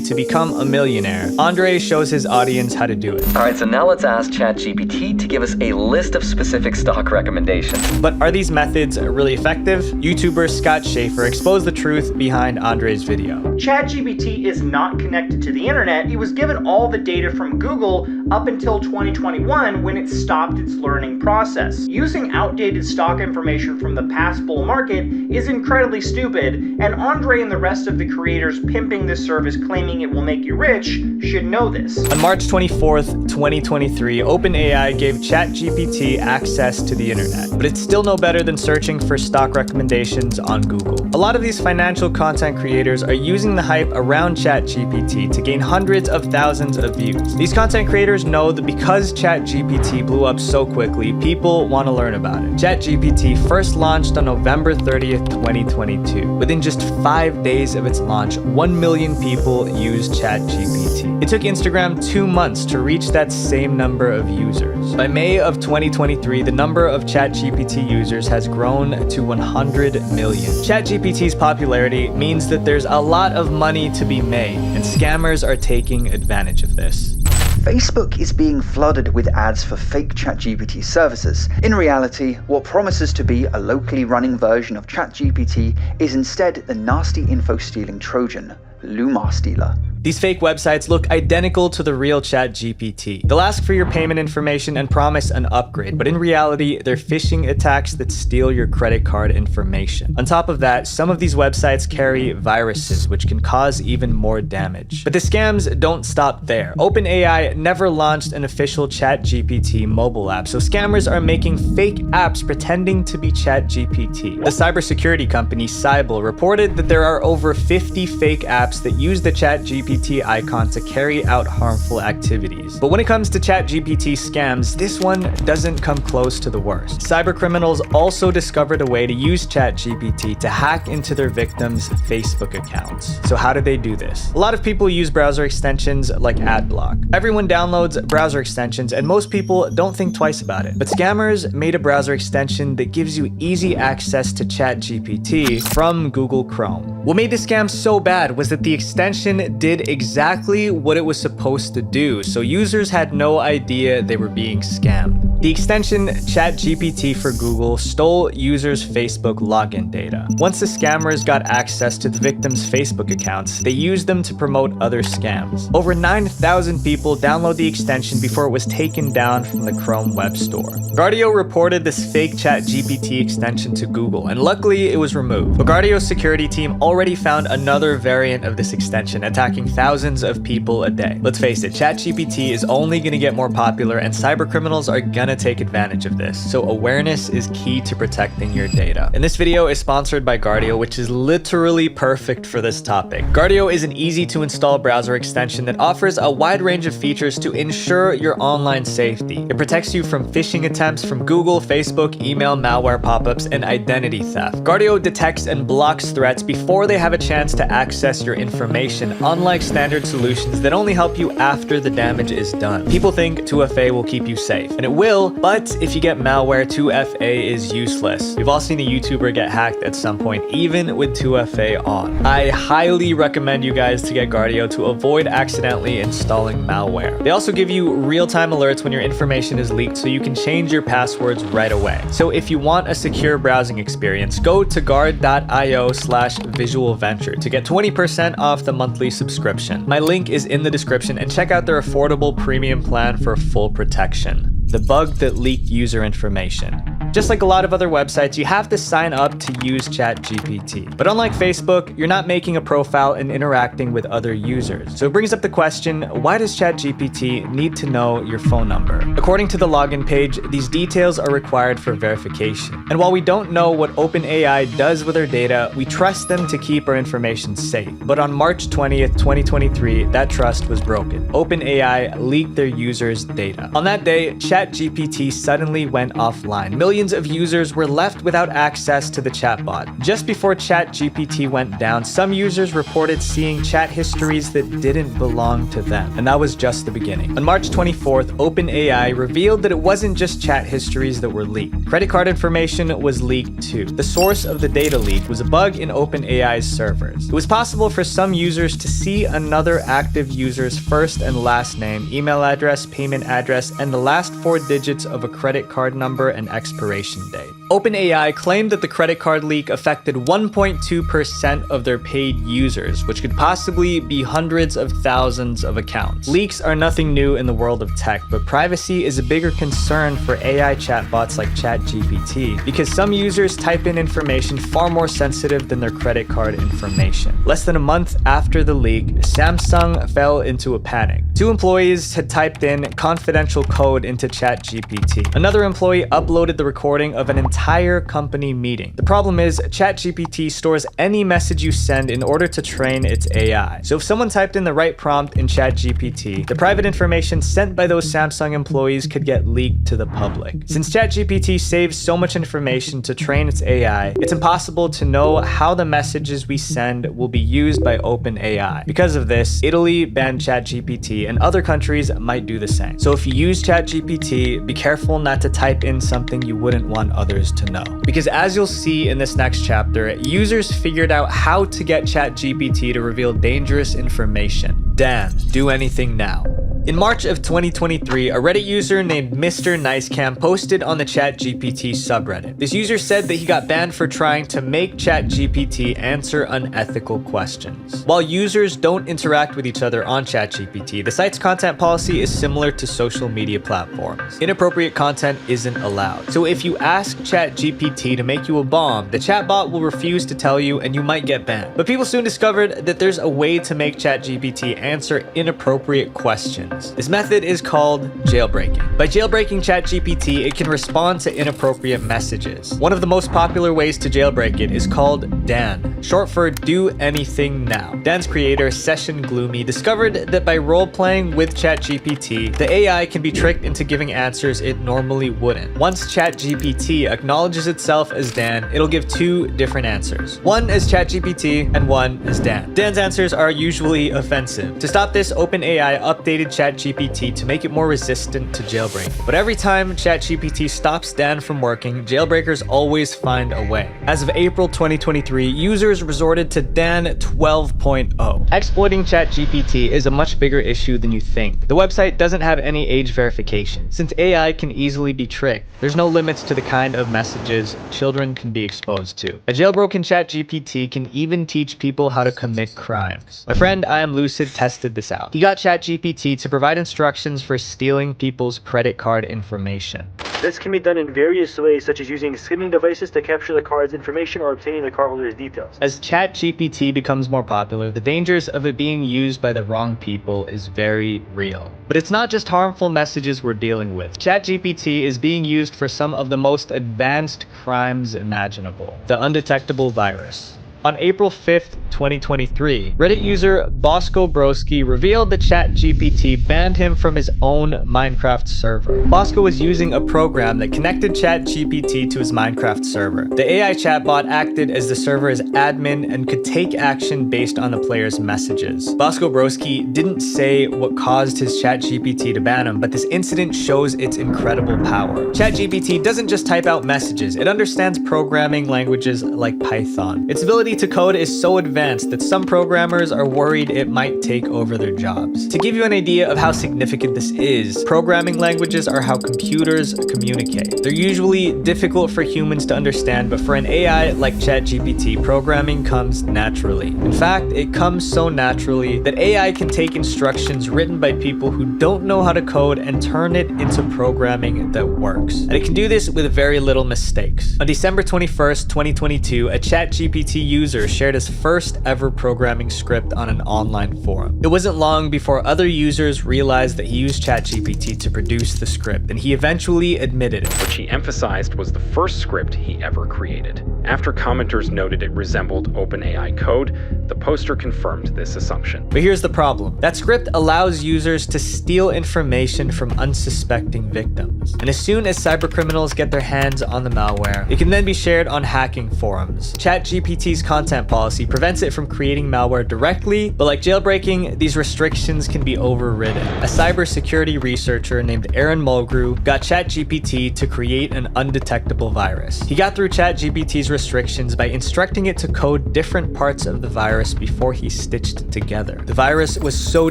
to Become a Millionaire, Andre shows his audience how to do it. Alright, so now let's ask ChatGPT to give us a list of specific stock recommendations. But are these methods really effective? YouTuber Scott Schaefer exposed the truth behind Andre's video. ChatGPT is not connected to the internet. It was given all the data from Google up until 2021 when it stopped its learning process. Using outdated stock information from the past bull market is incredibly stupid, and Andre and the rest of the creators pimping this service claiming it will make you rich should know this. On March 24th, 2023, OpenAI gave ChatGPT access to the internet, but it's still no better than searching for stock recommendations on Google. A lot of these financial content creators are using the hype around ChatGPT to gain hundreds of thousands of views. These content creators know that because ChatGPT blew up so quickly, people want to learn about it. ChatGPT first launched on November 30th, 2022. Within just 5 days of its launch, 1 million people used ChatGPT. It took Instagram 2 months to reach that same number of users. By May of 2023, the number of ChatGPT users has grown to 100 million. ChatGPT's popularity means that there's a lot of money to be made, and scammers are taking advantage of this. Facebook is being flooded with ads for fake ChatGPT services. In reality, what promises to be a locally running version of ChatGPT is instead the nasty info-stealing Trojan, Lumar Stealer. These fake websites look identical to the real ChatGPT. They'll ask for your payment information and promise an upgrade, but in reality, they're phishing attacks that steal your credit card information. On top of that, some of these websites carry viruses, which can cause even more damage. But the scams don't stop there. OpenAI never launched an official ChatGPT mobile app, so scammers are making fake apps pretending to be ChatGPT. The cybersecurity company Cyble reported that there are over 50 fake apps apps that use the ChatGPT icon to carry out harmful activities. But when it comes to ChatGPT scams, this one doesn't come close to the worst. Cybercriminals also discovered a way to use ChatGPT to hack into their victims' Facebook accounts. So how did they do this? A lot of people use browser extensions like AdBlock. Everyone downloads browser extensions and most people don't think twice about it. But scammers made a browser extension that gives you easy access to ChatGPT from Google Chrome. What made the scam so bad was that the extension did exactly what it was supposed to do, so users had no idea they were being scammed. The extension ChatGPT for Google stole users' Facebook login data. Once the scammers got access to the victims' Facebook accounts, they used them to promote other scams. Over 9,000 people downloaded the extension before it was taken down from the Chrome Web Store. Guardio reported this fake ChatGPT extension to Google, and luckily it was removed. But Guardio's security team already found another variant of this extension, attacking thousands of people a day. Let's face it, ChatGPT is only going to get more popular, and cybercriminals are gonna take advantage of this. So awareness is key to protecting your data. And this video is sponsored by Guardio, which is literally perfect for this topic. Guardio is an easy to install browser extension that offers a wide range of features to ensure your online safety. It protects you from phishing attempts from Google, Facebook, email, malware pop-ups, and identity theft. Guardio detects and blocks threats before they have a chance to access your information, unlike standard solutions that only help you after the damage is done. People think 2FA will keep you safe, and it will, but if you get malware, 2FA is useless. We've all seen a YouTuber get hacked at some point, even with 2FA on. I highly recommend you guys to get Guardio to avoid accidentally installing malware. They also give you real-time alerts when your information is leaked, so you can change your passwords right away. So if you want a secure browsing experience, go to guard.io/visualventure to get 20% off the monthly subscription. My link is in the description, and check out their affordable premium plan for full protection. The bug that leaked user information. Just like a lot of other websites, you have to sign up to use ChatGPT. But unlike Facebook, you're not making a profile and interacting with other users. So it brings up the question, why does ChatGPT need to know your phone number? According to the login page, these details are required for verification. And while we don't know what OpenAI does with our data, we trust them to keep our information safe. But on March 20th, 2023, that trust was broken. OpenAI leaked their users' data. On that day, ChatGPT suddenly went offline. Millions of users were left without access to the chatbot. Just before ChatGPT went down, some users reported seeing chat histories that didn't belong to them. And that was just the beginning. On March 24th, OpenAI revealed that it wasn't just chat histories that were leaked. Credit card information was leaked too. The source of the data leak was a bug in OpenAI's servers. It was possible for some users to see another active user's first and last name, email address, payment address, and the last 4 digits of a credit card number and expiration date. OpenAI claimed that the credit card leak affected 1.2% of their paid users, which could possibly be hundreds of thousands of accounts. Leaks are nothing new in the world of tech, but privacy is a bigger concern for AI chatbots like ChatGPT because some users type in information far more sensitive than their credit card information. Less than a month after the leak, Samsung fell into a panic. 2 employees had typed in confidential code into ChatGPT. Another employee uploaded the recording of an entire company meeting. The problem is, ChatGPT stores any message you send in order to train its AI. So if someone typed in the right prompt in ChatGPT, the private information sent by those Samsung employees could get leaked to the public. Since ChatGPT saves so much information to train its AI, it's impossible to know how the messages we send will be used by OpenAI. Because of this, Italy banned ChatGPT, and other countries might do the same. So if you use ChatGPT, be careful not to type in something you wouldn't want others to know. Because as you'll see in this next chapter, users figured out how to get ChatGPT to reveal dangerous information. Damn, do anything now. In March of 2023, a Reddit user named Mr. Nicecam posted on the ChatGPT subreddit. This user said that he got banned for trying to make ChatGPT answer unethical questions. While users don't interact with each other on ChatGPT, the site's content policy is similar to social media platforms. Inappropriate content isn't allowed. So if you ask ChatGPT to make you a bomb, the chatbot will refuse to tell you and you might get banned. But people soon discovered that there's a way to make ChatGPT answer inappropriate questions. means. This method is called jailbreaking. By jailbreaking ChatGPT, it can respond to inappropriate messages. One of the most popular ways to jailbreak it is called Dan, short for Do Anything Now. Dan's creator, Session Gloomy, discovered that by role-playing with ChatGPT, the AI can be tricked into giving answers it normally wouldn't. Once ChatGPT acknowledges itself as Dan, it'll give two different answers. One is ChatGPT and one is Dan. Dan's answers are usually offensive. To stop this, OpenAI updated ChatGPT to make it more resistant to jailbreaking. But every time ChatGPT stops Dan from working, jailbreakers always find a way. As of April 2023, users resorted to Dan 12.0. Exploiting ChatGPT is a much bigger issue than you think. The website doesn't have any age verification. Since AI can easily be tricked, there's no limits to the kind of messages children can be exposed to. A jailbroken ChatGPT can even teach people how to commit crimes. My friend I Am Lucid tested this out. He got ChatGPT to provide instructions for stealing people's credit card information. This can be done in various ways, such as using skimming devices to capture the card's information or obtaining the cardholder's details. As ChatGPT becomes more popular, the dangers of it being used by the wrong people is very real. But it's not just harmful messages we're dealing with. ChatGPT is being used for some of the most advanced crimes imaginable. The undetectable virus. On April 5th, 2023, Reddit user Bosco Broski revealed that ChatGPT banned him from his own Minecraft server. Bosco was using a program that connected ChatGPT to his Minecraft server. The AI chatbot acted as the server's admin and could take action based on the player's messages. Bosco Broski didn't say what caused his ChatGPT to ban him, but this incident shows its incredible power. ChatGPT doesn't just type out messages, it understands programming languages like Python. Its ability to code is so advanced that some programmers are worried it might take over their jobs. To give you an idea of how significant this is, programming languages are how computers communicate. They're usually difficult for humans to understand, but for an AI like ChatGPT, programming comes naturally. In fact, it comes so naturally that AI can take instructions written by people who don't know how to code and turn it into programming that works. And it can do this with very little mistakes. On December 21st, 2022, a ChatGPT user shared his first ever programming script on an online forum. It wasn't long before other users realized that he used ChatGPT to produce the script, and he eventually admitted it. Which he emphasized was the first script he ever created. After commenters noted it resembled OpenAI code, the poster confirmed this assumption. But here's the problem. That script allows users to steal information from unsuspecting victims. And as soon as cybercriminals get their hands on the malware, it can then be shared on hacking forums. ChatGPT's content policy prevents it from creating malware directly, but like jailbreaking, these restrictions can be overridden. A cybersecurity researcher named Aaron Mulgrew got ChatGPT to create an undetectable virus. He got through ChatGPT's restrictions by instructing it to code different parts of the virus before he stitched it together. The virus was so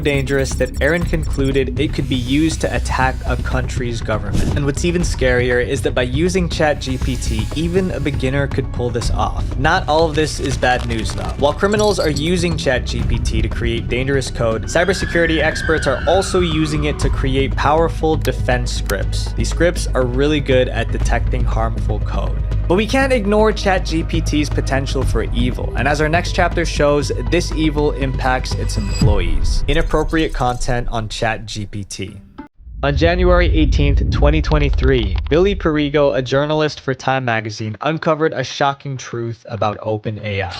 dangerous that Aaron concluded it could be used to attack a country's government. And what's even scarier is that by using ChatGPT, even a beginner could pull this off. Not all of this is bad news though. While criminals are using ChatGPT to create dangerous code, cybersecurity experts are also using it to create powerful defense scripts. These scripts are really good at detecting harmful code. But we can't ignore ChatGPT's potential for evil, and as our next chapter shows, this evil impacts its employees. Inappropriate content on ChatGPT. On January 18th, 2023, Billy Perigo, a journalist for Time magazine, uncovered a shocking truth about OpenAI.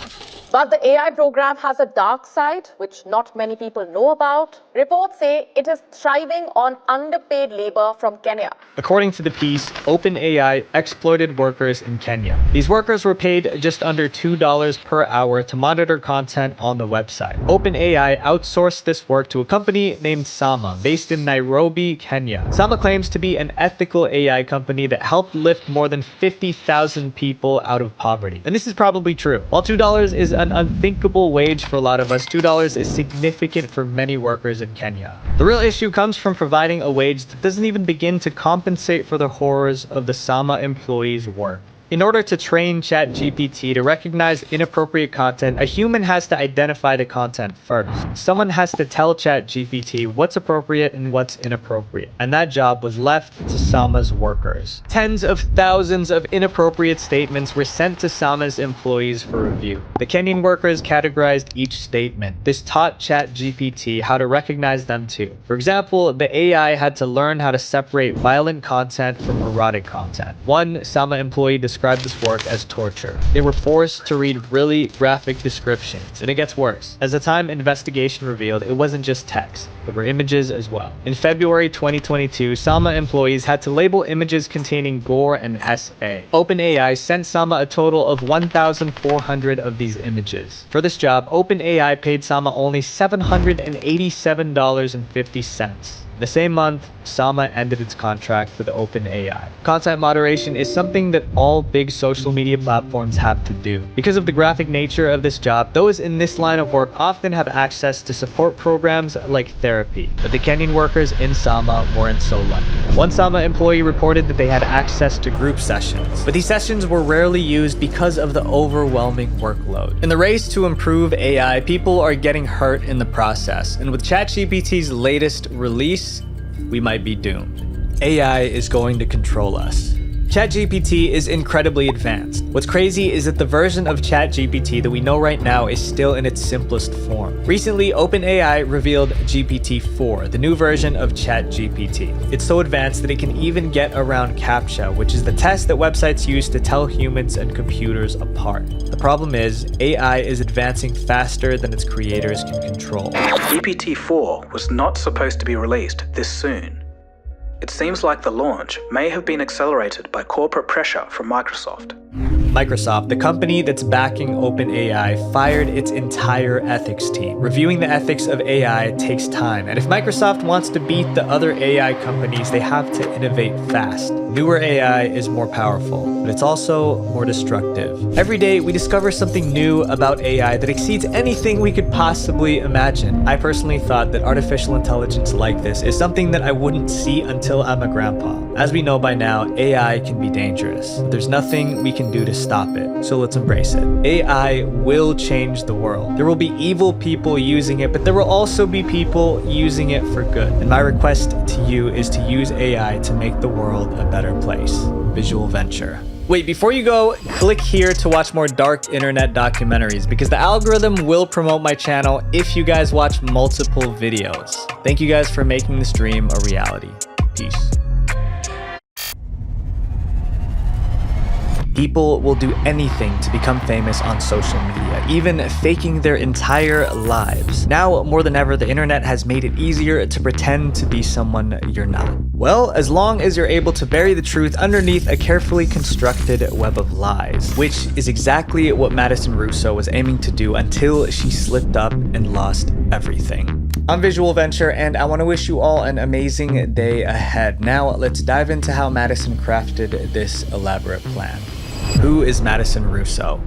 But the AI program has a dark side, which not many people know about. Reports say it is thriving on underpaid labor from Kenya. According to the piece, OpenAI exploited workers in Kenya. These workers were paid just under $2 per hour to monitor content on the website. OpenAI outsourced this work to a company named Sama, based in Nairobi, Kenya. Sama claims to be an ethical AI company that helped lift more than 50,000 people out of poverty. And this is probably true. While $2 is an unthinkable wage for a lot of us, $2 is significant for many workers in Kenya. The real issue comes from providing a wage that doesn't even begin to compensate for the horrors of the Sama employees' work. In order to train ChatGPT to recognize inappropriate content, a human has to identify the content first. Someone has to tell ChatGPT what's appropriate and what's inappropriate, and that job was left to Sama's workers. Tens of thousands of inappropriate statements were sent to Sama's employees for review. The Kenyan workers categorized each statement. This taught ChatGPT how to recognize them too. For example, the AI had to learn how to separate violent content from erotic content. One Sama employee described this work as torture. They were forced to read really graphic descriptions, and it gets worse. As the Time investigation revealed, it wasn't just text, there were images as well. In February 2022, Sama employees had to label images containing gore and SA. OpenAI sent Sama a total of 1,400 of these images. For this job, OpenAI paid Sama only $787.50. The same month, Sama ended its contract with OpenAI. Content moderation is something that all big social media platforms have to do. Because of the graphic nature of this job, those in this line of work often have access to support programs like therapy, but the Kenyan workers in Sama weren't so lucky. One Sama employee reported that they had access to group sessions, but these sessions were rarely used because of the overwhelming workload. In the race to improve AI, people are getting hurt in the process, and with ChatGPT's latest release, we might be doomed. AI is going to control us. ChatGPT is incredibly advanced. What's crazy is that the version of ChatGPT that we know right now is still in its simplest form. Recently, OpenAI revealed GPT-4, the new version of ChatGPT. It's so advanced that it can even get around CAPTCHA, which is the test that websites use to tell humans and computers apart. The problem is, AI is advancing faster than its creators can control. GPT-4 was not supposed to be released this soon. It seems like the launch may have been accelerated by corporate pressure from Microsoft. Microsoft, the company that's backing OpenAI, fired its entire ethics team. Reviewing the ethics of AI takes time, and if Microsoft wants to beat the other AI companies, they have to innovate fast. Newer AI is more powerful, but it's also more destructive. Every day, we discover something new about AI that exceeds anything we could possibly imagine. I personally thought that artificial intelligence like this is something that I wouldn't see until I'm a grandpa. As we know by now, AI can be dangerous, but there's nothing we can do to stop it, so let's embrace it. AI will change the world. There will be evil people using it, but there will also be people using it for good. And my request to you is to use AI to make the world a better place. Visual Venture. Wait, before you go, click here to watch more dark internet documentaries, because the algorithm will promote my channel if you guys watch multiple videos. Thank you guys for making this dream a reality. Peace. People will do anything to become famous on social media, even faking their entire lives. Now, more than ever, the internet has made it easier to pretend to be someone you're not. Well, as long as you're able to bury the truth underneath a carefully constructed web of lies, which is exactly what Madison Russo was aiming to do until she slipped up and lost everything. I'm Visual Venture, and I want to wish you all an amazing day ahead. Now, let's dive into how Madison crafted this elaborate plan. Who is Madison Russo?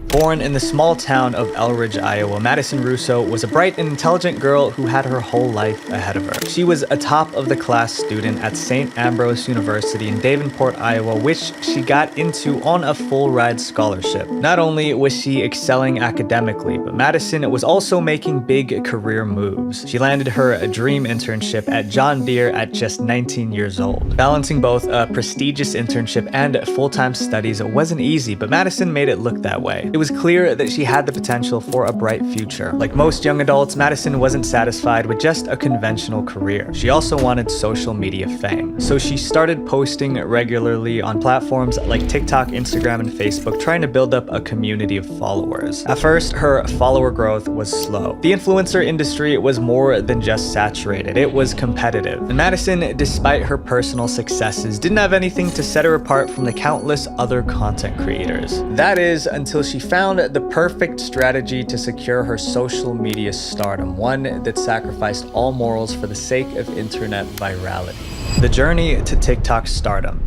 Born in the small town of Elridge, Iowa, Madison Russo was a bright and intelligent girl who had her whole life ahead of her. She was a top-of-the-class student at St. Ambrose University in Davenport, Iowa, which she got into on a full-ride scholarship. Not only was she excelling academically, but Madison was also making big career moves. She landed her dream internship at John Deere at just 19 years old. Balancing both a prestigious internship and full-time studies wasn't easy, but Madison made it look that way. It was clear that she had the potential for a bright future. Like most young adults, Madison wasn't satisfied with just a conventional career. She also wanted social media fame. So she started posting regularly on platforms like TikTok, Instagram, and Facebook, trying to build up a community of followers. At first, her follower growth was slow. The influencer industry was more than just saturated, it was competitive. And Madison, despite her personal successes, didn't have anything to set her apart from the countless other content creators. That is, until she found the perfect strategy to secure her social media stardom, one that sacrificed all morals for the sake of internet virality. The journey to TikTok stardom.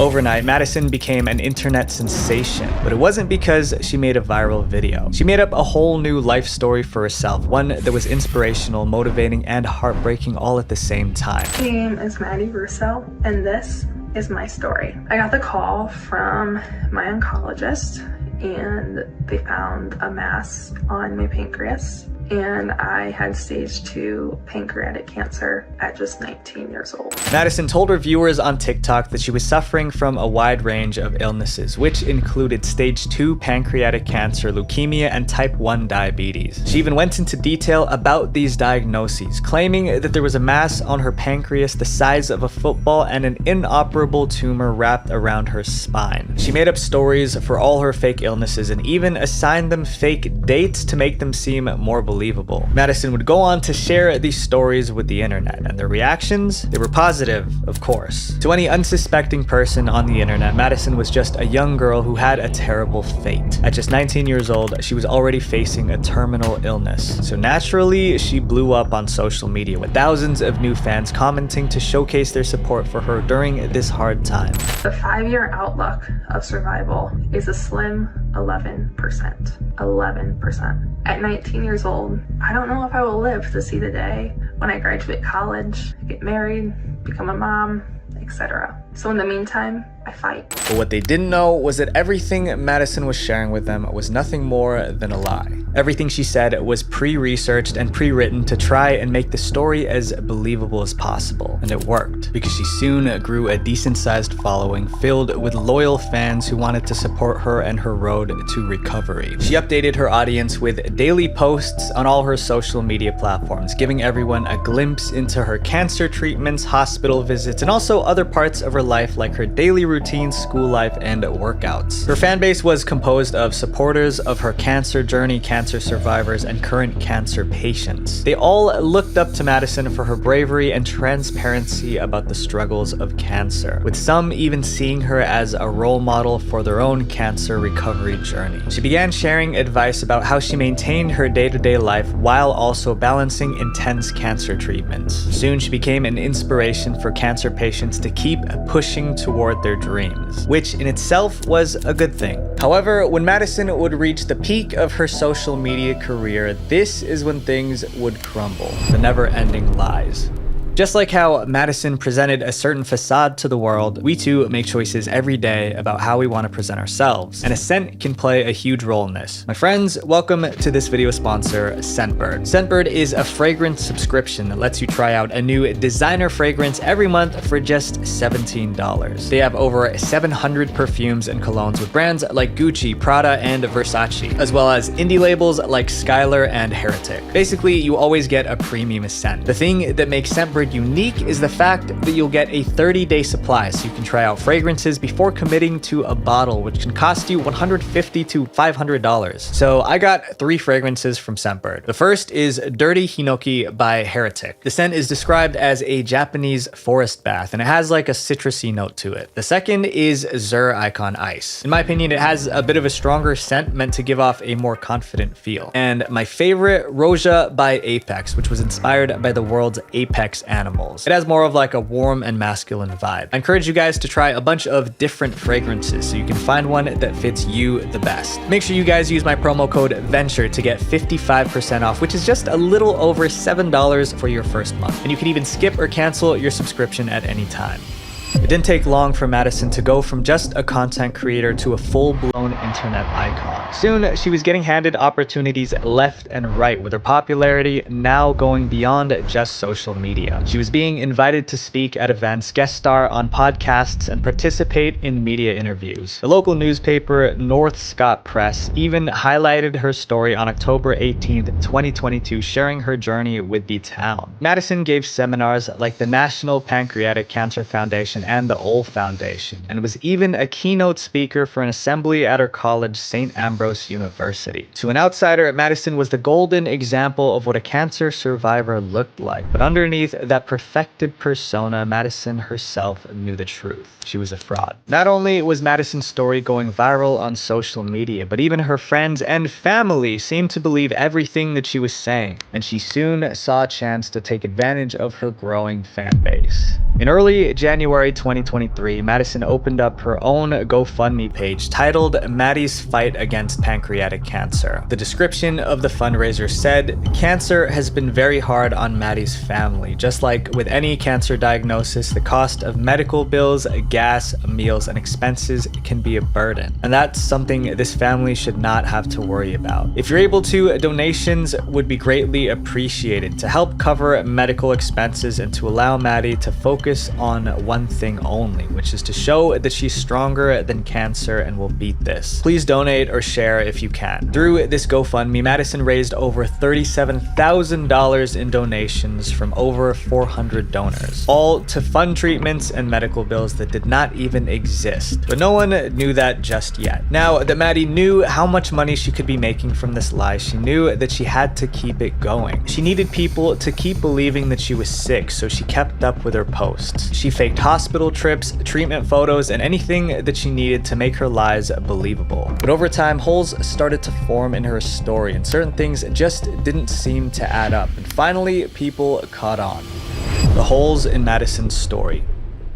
Overnight, Madison became an internet sensation, but it wasn't because she made a viral video. She made up a whole new life story for herself, one that was inspirational, motivating, and heartbreaking all at the same time. My name is Maddie Russo, and this is my story. I got the call from my oncologist and they found a mass on my pancreas, and I had stage 2 pancreatic cancer at just 19 years old. Madison told her viewers on TikTok that she was suffering from a wide range of illnesses, which included stage 2 pancreatic cancer, leukemia, and type 1 diabetes. She even went into detail about these diagnoses, claiming that there was a mass on her pancreas the size of a football and an inoperable tumor wrapped around her spine. She made up stories for all her fake illnesses and even assigned them fake dates to make them seem more believable. Madison would go on to share these stories with the internet, and the reactions, they were positive, of course. To any unsuspecting person on the internet, Madison was just a young girl who had a terrible fate. At just 19 years old, she was already facing a terminal illness. So naturally, she blew up on social media with thousands of new fans commenting to showcase their support for her during this hard time. The 5-year outlook of survival is a slim 11%. 11%. At 19 years old, I don't know if I will live to see the day when I graduate college, get married, become a mom, etc. So in the meantime, I fight. But what they didn't know was that everything Madison was sharing with them was nothing more than a lie. Everything she said was pre-researched and pre-written to try and make the story as believable as possible. And it worked, because she soon grew a decent-sized following filled with loyal fans who wanted to support her and her road to recovery. She updated her audience with daily posts on all her social media platforms, giving everyone a glimpse into her cancer treatments, hospital visits, and also other parts of her life like her daily routine, school life, and workouts. Her fan base was composed of supporters of her cancer journey, cancer survivors, and current cancer patients. They all looked up to Madison for her bravery and transparency about the struggles of cancer, with some even seeing her as a role model for their own cancer recovery journey. She began sharing advice about how she maintained her day-to-day life while also balancing intense cancer treatments. Soon she became an inspiration for cancer patients to keep pushing toward their dreams, which in itself was a good thing. However, when Madison would reach the peak of her social media career, this is when things would crumble. The never-ending lies. Just like how Madison presented a certain facade to the world, we too make choices every day about how we want to present ourselves, and a scent can play a huge role in this. My friends, welcome to this video sponsor, Scentbird. Scentbird is a fragrance subscription that lets you try out a new designer fragrance every month for just $17. They have over 700 perfumes and colognes with brands like Gucci, Prada, and Versace, as well as indie labels like Skylar and Heretic. Basically, you always get a premium scent. The thing that makes Scentbird unique is the fact that you'll get a 30-day supply, so you can try out fragrances before committing to a bottle, which can cost you $150 to $500. So I got 3 fragrances from Scentbird. The first is Dirty Hinoki by Heretic. The scent is described as a Japanese forest bath, and it has like a citrusy note to it. The second is Zur Icon Ice. In my opinion, it has a bit of a stronger scent meant to give off a more confident feel. And my favorite, Roja by Apex, which was inspired by the world's apex animals. It has more of like a warm and masculine vibe. I encourage you guys to try a bunch of different fragrances so you can find one that fits you the best. Make sure you guys use my promo code VENTURE to get 55% off, which is just a little over $7 for your first month. And you can even skip or cancel your subscription at any time. It didn't take long for Madison to go from just a content creator to a full-blown internet icon. Soon, she was getting handed opportunities left and right, with her popularity now going beyond just social media. She was being invited to speak at events, guest star on podcasts, and participate in media interviews. The local newspaper, North Scott Press, even highlighted her story on October 18th, 2022, sharing her journey with the town. Madison gave seminars like the National Pancreatic Cancer Foundation and the Ole Foundation, and was even a keynote speaker for an assembly at her college, St. Ambrose University. To an outsider, Madison was the golden example of what a cancer survivor looked like. But underneath that perfected persona, Madison herself knew the truth. She was a fraud. Not only was Madison's story going viral on social media, but even her friends and family seemed to believe everything that she was saying, and she soon saw a chance to take advantage of her growing fan base. In early January January 2023, Madison opened up her own GoFundMe page titled Maddie's Fight Against Pancreatic Cancer. The description of the fundraiser said, "Cancer has been very hard on Maddie's family. Just like with any cancer diagnosis, the cost of medical bills, gas, meals, and expenses can be a burden. And that's something this family should not have to worry about. If you're able to, donations would be greatly appreciated to help cover medical expenses and to allow Maddie to focus on one thing only, which is to show that she's stronger than cancer and will beat this. Please donate or share if you can." Through this GoFundMe, Madison raised over $37,000 in donations from over 400 donors, all to fund treatments and medical bills that did not even exist. But no one knew that just yet. Now that Maddie knew how much money she could be making from this lie, she knew that she had to keep it going. She needed people to keep believing that she was sick, so she kept up with her posts. She faked hospital trips, treatment photos, and anything that she needed to make her lies believable. But over time, holes started to form in her story, and certain things just didn't seem to add up. And finally, people caught on. The holes in Madison's story.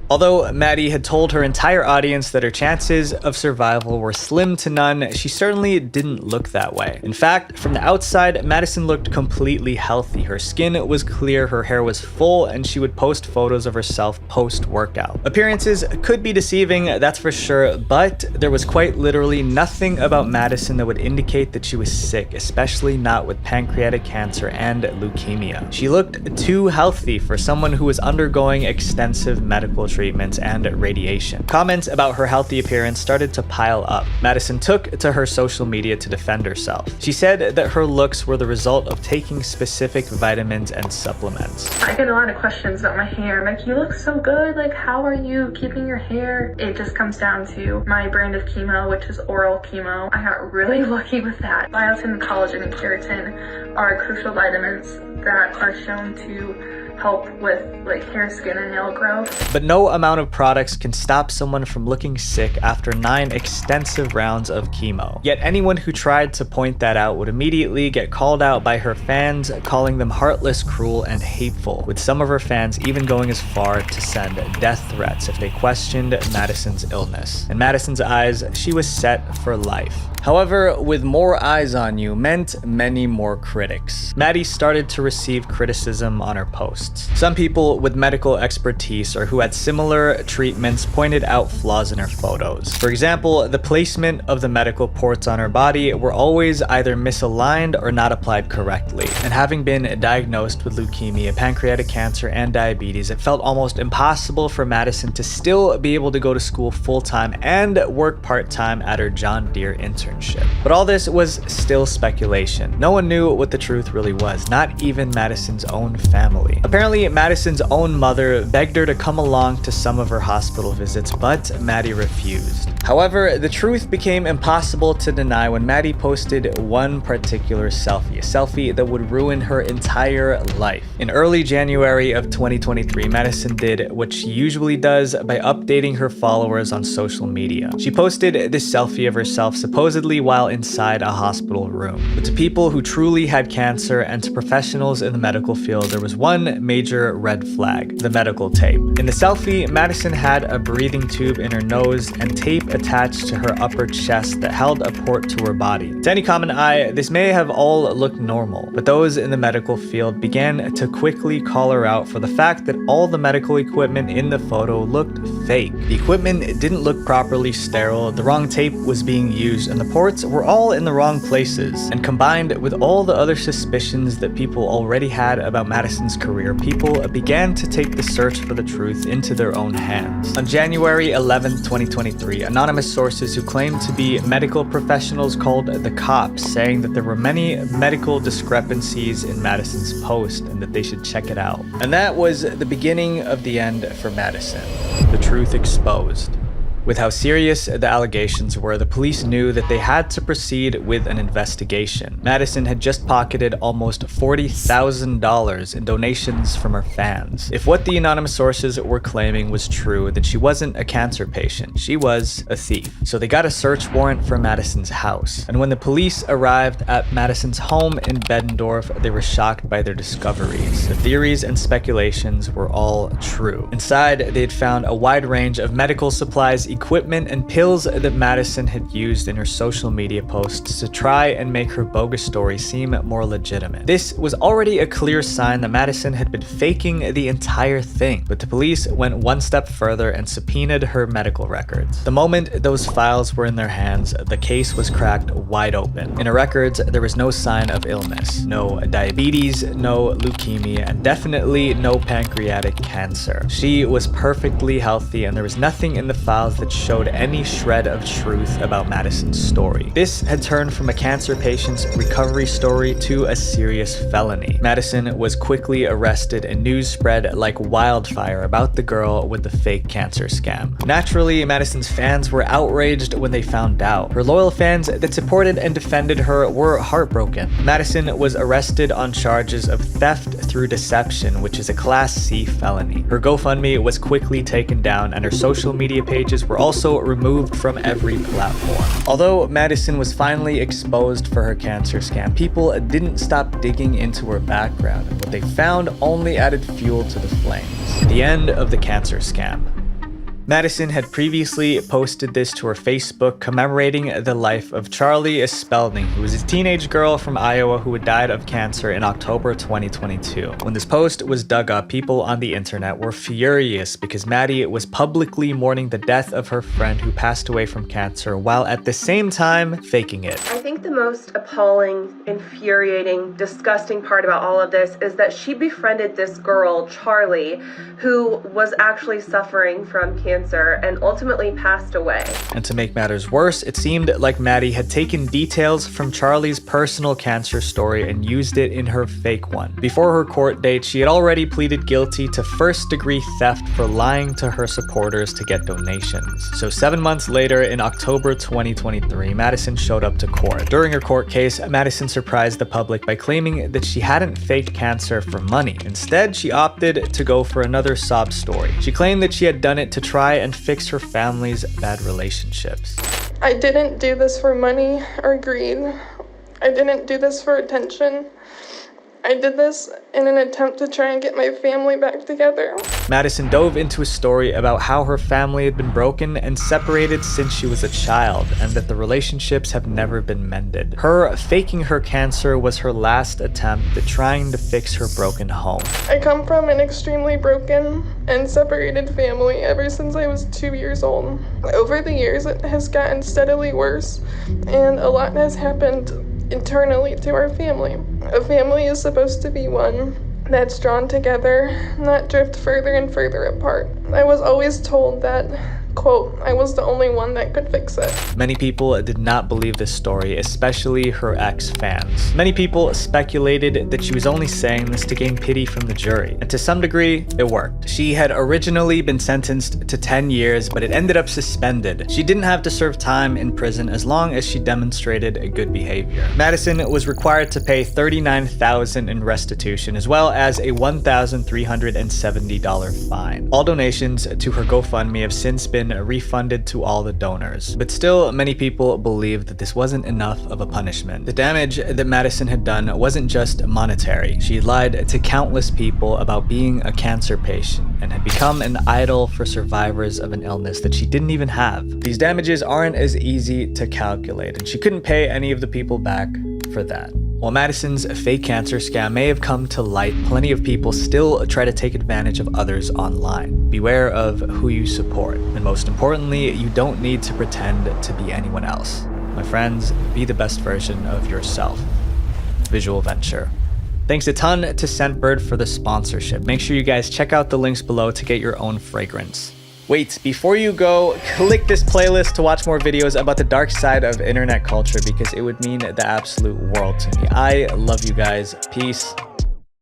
Although Maddie had told her entire audience that her chances of survival were slim to none, she certainly didn't look that way. In fact, from the outside, Madison looked completely healthy. Her skin was clear, her hair was full, and she would post photos of herself post-workout. Appearances could be deceiving, that's for sure, but there was quite literally nothing about Madison that would indicate that she was sick, especially not with pancreatic cancer and leukemia. She looked too healthy for someone who was undergoing extensive medical treatments and radiation. Comments about her healthy appearance started to pile up. Madison took to her social media to defend herself. She said that her looks were the result of taking specific vitamins and supplements. I get a lot of questions about my hair. Like, you look so good. Like, how are you keeping your hair? It just comes down to my brand of chemo, which is oral chemo. I got really lucky with that. Biotin, collagen, and keratin are crucial vitamins that are shown to help with like hair, skin, and nail growth. But no amount of products can stop someone from looking sick after 9 extensive rounds of chemo. Yet anyone who tried to point that out would immediately get called out by her fans, calling them heartless, cruel, and hateful, with some of her fans even going as far to send death threats if they questioned Madison's illness. In Madison's eyes, she was set for life. However, with more eyes on you meant many more critics. Maddie started to receive criticism on her posts. Some people with medical expertise or who had similar treatments pointed out flaws in her photos. For example, the placement of the medical ports on her body were always either misaligned or not applied correctly. And having been diagnosed with leukemia, pancreatic cancer, and diabetes, it felt almost impossible for Madison to still be able to go to school full-time and work part-time at her John Deere internship. But all this was still speculation. No one knew what the truth really was, not even Madison's own family. Apparently, Madison's own mother begged her to come along to some of her hospital visits, but Maddie refused. However, the truth became impossible to deny when Maddie posted one particular selfie, a selfie that would ruin her entire life. In early January of 2023, Madison did what she usually does by updating her followers on social media. She posted this selfie of herself supposedly while inside a hospital room. But to people who truly had cancer and to professionals in the medical field, there was one major red flag: the medical tape. In the selfie, Madison had a breathing tube in her nose and tape attached to her upper chest that held a port to her body. To any common eye, this may have all looked normal, but those in the medical field began to quickly call her out for the fact that all the medical equipment in the photo looked fake. The equipment didn't look properly sterile, the wrong tape was being used, and the ports were all in the wrong places. And combined with all the other suspicions that people already had about Madison's career, people began to take the search for the truth into their own hands. On January 11, 2023, anonymous sources who claimed to be medical professionals called the cops, saying that there were many medical discrepancies in Madison's post and that they should check it out. And that was the beginning of the end for Madison. The truth exposed. With how serious the allegations were, the police knew that they had to proceed with an investigation. Madison had just pocketed almost $40,000 in donations from her fans. If what the anonymous sources were claiming was true, then she wasn't a cancer patient. She was a thief. So they got a search warrant for Madison's house. And when the police arrived at Madison's home in Beddendorf, they were shocked by their discoveries. The theories and speculations were all true. Inside, they had found a wide range of medical supplies, equipment, and pills that Madison had used in her social media posts to try and make her bogus story seem more legitimate. This was already a clear sign that Madison had been faking the entire thing, but the police went one step further and subpoenaed her medical records. The moment those files were in their hands, the case was cracked wide open. In her records, there was no sign of illness, no diabetes, no leukemia, and definitely no pancreatic cancer. She was perfectly healthy, and there was nothing in the files that showed any shred of truth about Madison's story. This had turned from a cancer patient's recovery story to a serious felony. Madison was quickly arrested, and news spread like wildfire about the girl with the fake cancer scam. Naturally, Madison's fans were outraged when they found out. Her loyal fans that supported and defended her were heartbroken. Madison was arrested on charges of theft through deception, which is a Class C felony. Her GoFundMe was quickly taken down, and her social media pages were also removed from every platform. Although Madison was finally exposed for her cancer scam, people didn't stop digging into her background, and what they found only added fuel to the flames. The end of the cancer scam. Madison had previously posted this to her Facebook commemorating the life of Charlie Spalding, who was a teenage girl from Iowa who had died of cancer in October 2022. When this post was dug up, people on the internet were furious because Maddie was publicly mourning the death of her friend who passed away from cancer while at the same time faking it. I think the most appalling, infuriating, disgusting part about all of this is that she befriended this girl, Charlie, who was actually suffering from cancer and ultimately passed away. And to make matters worse, it seemed like Maddie had taken details from Charlie's personal cancer story and used it in her fake one. Before her court date, she had already pleaded guilty to first-degree theft for lying to her supporters to get donations. So 7 months later, in October 2023, Madison showed up to court. During her court case, Madison surprised the public by claiming that she hadn't faked cancer for money. Instead, she opted to go for another sob story. She claimed that she had done it to try and fix her family's bad relationships. I didn't do this for money or greed. I didn't do this for attention. I did this in an attempt to try and get my family back together. Madison dove into a story about how her family had been broken and separated since she was a child, and that the relationships have never been mended. Her faking her cancer was her last attempt at trying to fix her broken home. I come from an extremely broken and separated family ever since I was 2 years old. Over the years, it has gotten steadily worse, and a lot has happened internally to our family. A family is supposed to be one that's drawn together, not drift further and further apart. I was always told that, quote, I was the only one that could fix it. Many people did not believe this story, especially her ex-fans. Many people speculated that she was only saying this to gain pity from the jury, and to some degree, it worked. She had originally been sentenced to 10 years, but it ended up suspended. She didn't have to serve time in prison as long as she demonstrated a good behavior. Madison was required to pay $39,000 in restitution, as well as a $1,370 fine. All donations to her GoFundMe have since been refunded to all the donors. But still, many people believe that this wasn't enough of a punishment. The damage that Madison had done wasn't just monetary. She had lied to countless people about being a cancer patient and had become an idol for survivors of an illness that she didn't even have. These damages aren't as easy to calculate, and she couldn't pay any of the people back for that. While Madison's fake cancer scam may have come to light, plenty of people still try to take advantage of others online. Beware of who you support, and most importantly, you don't need to pretend to be anyone else. My friends, be the best version of yourself. Visual Venture. Thanks a ton to Scentbird for the sponsorship. Make sure you guys check out the links below to get your own fragrance. Wait, before you go, click this playlist to watch more videos about the dark side of internet culture because it would mean the absolute world to me. I love you guys. Peace.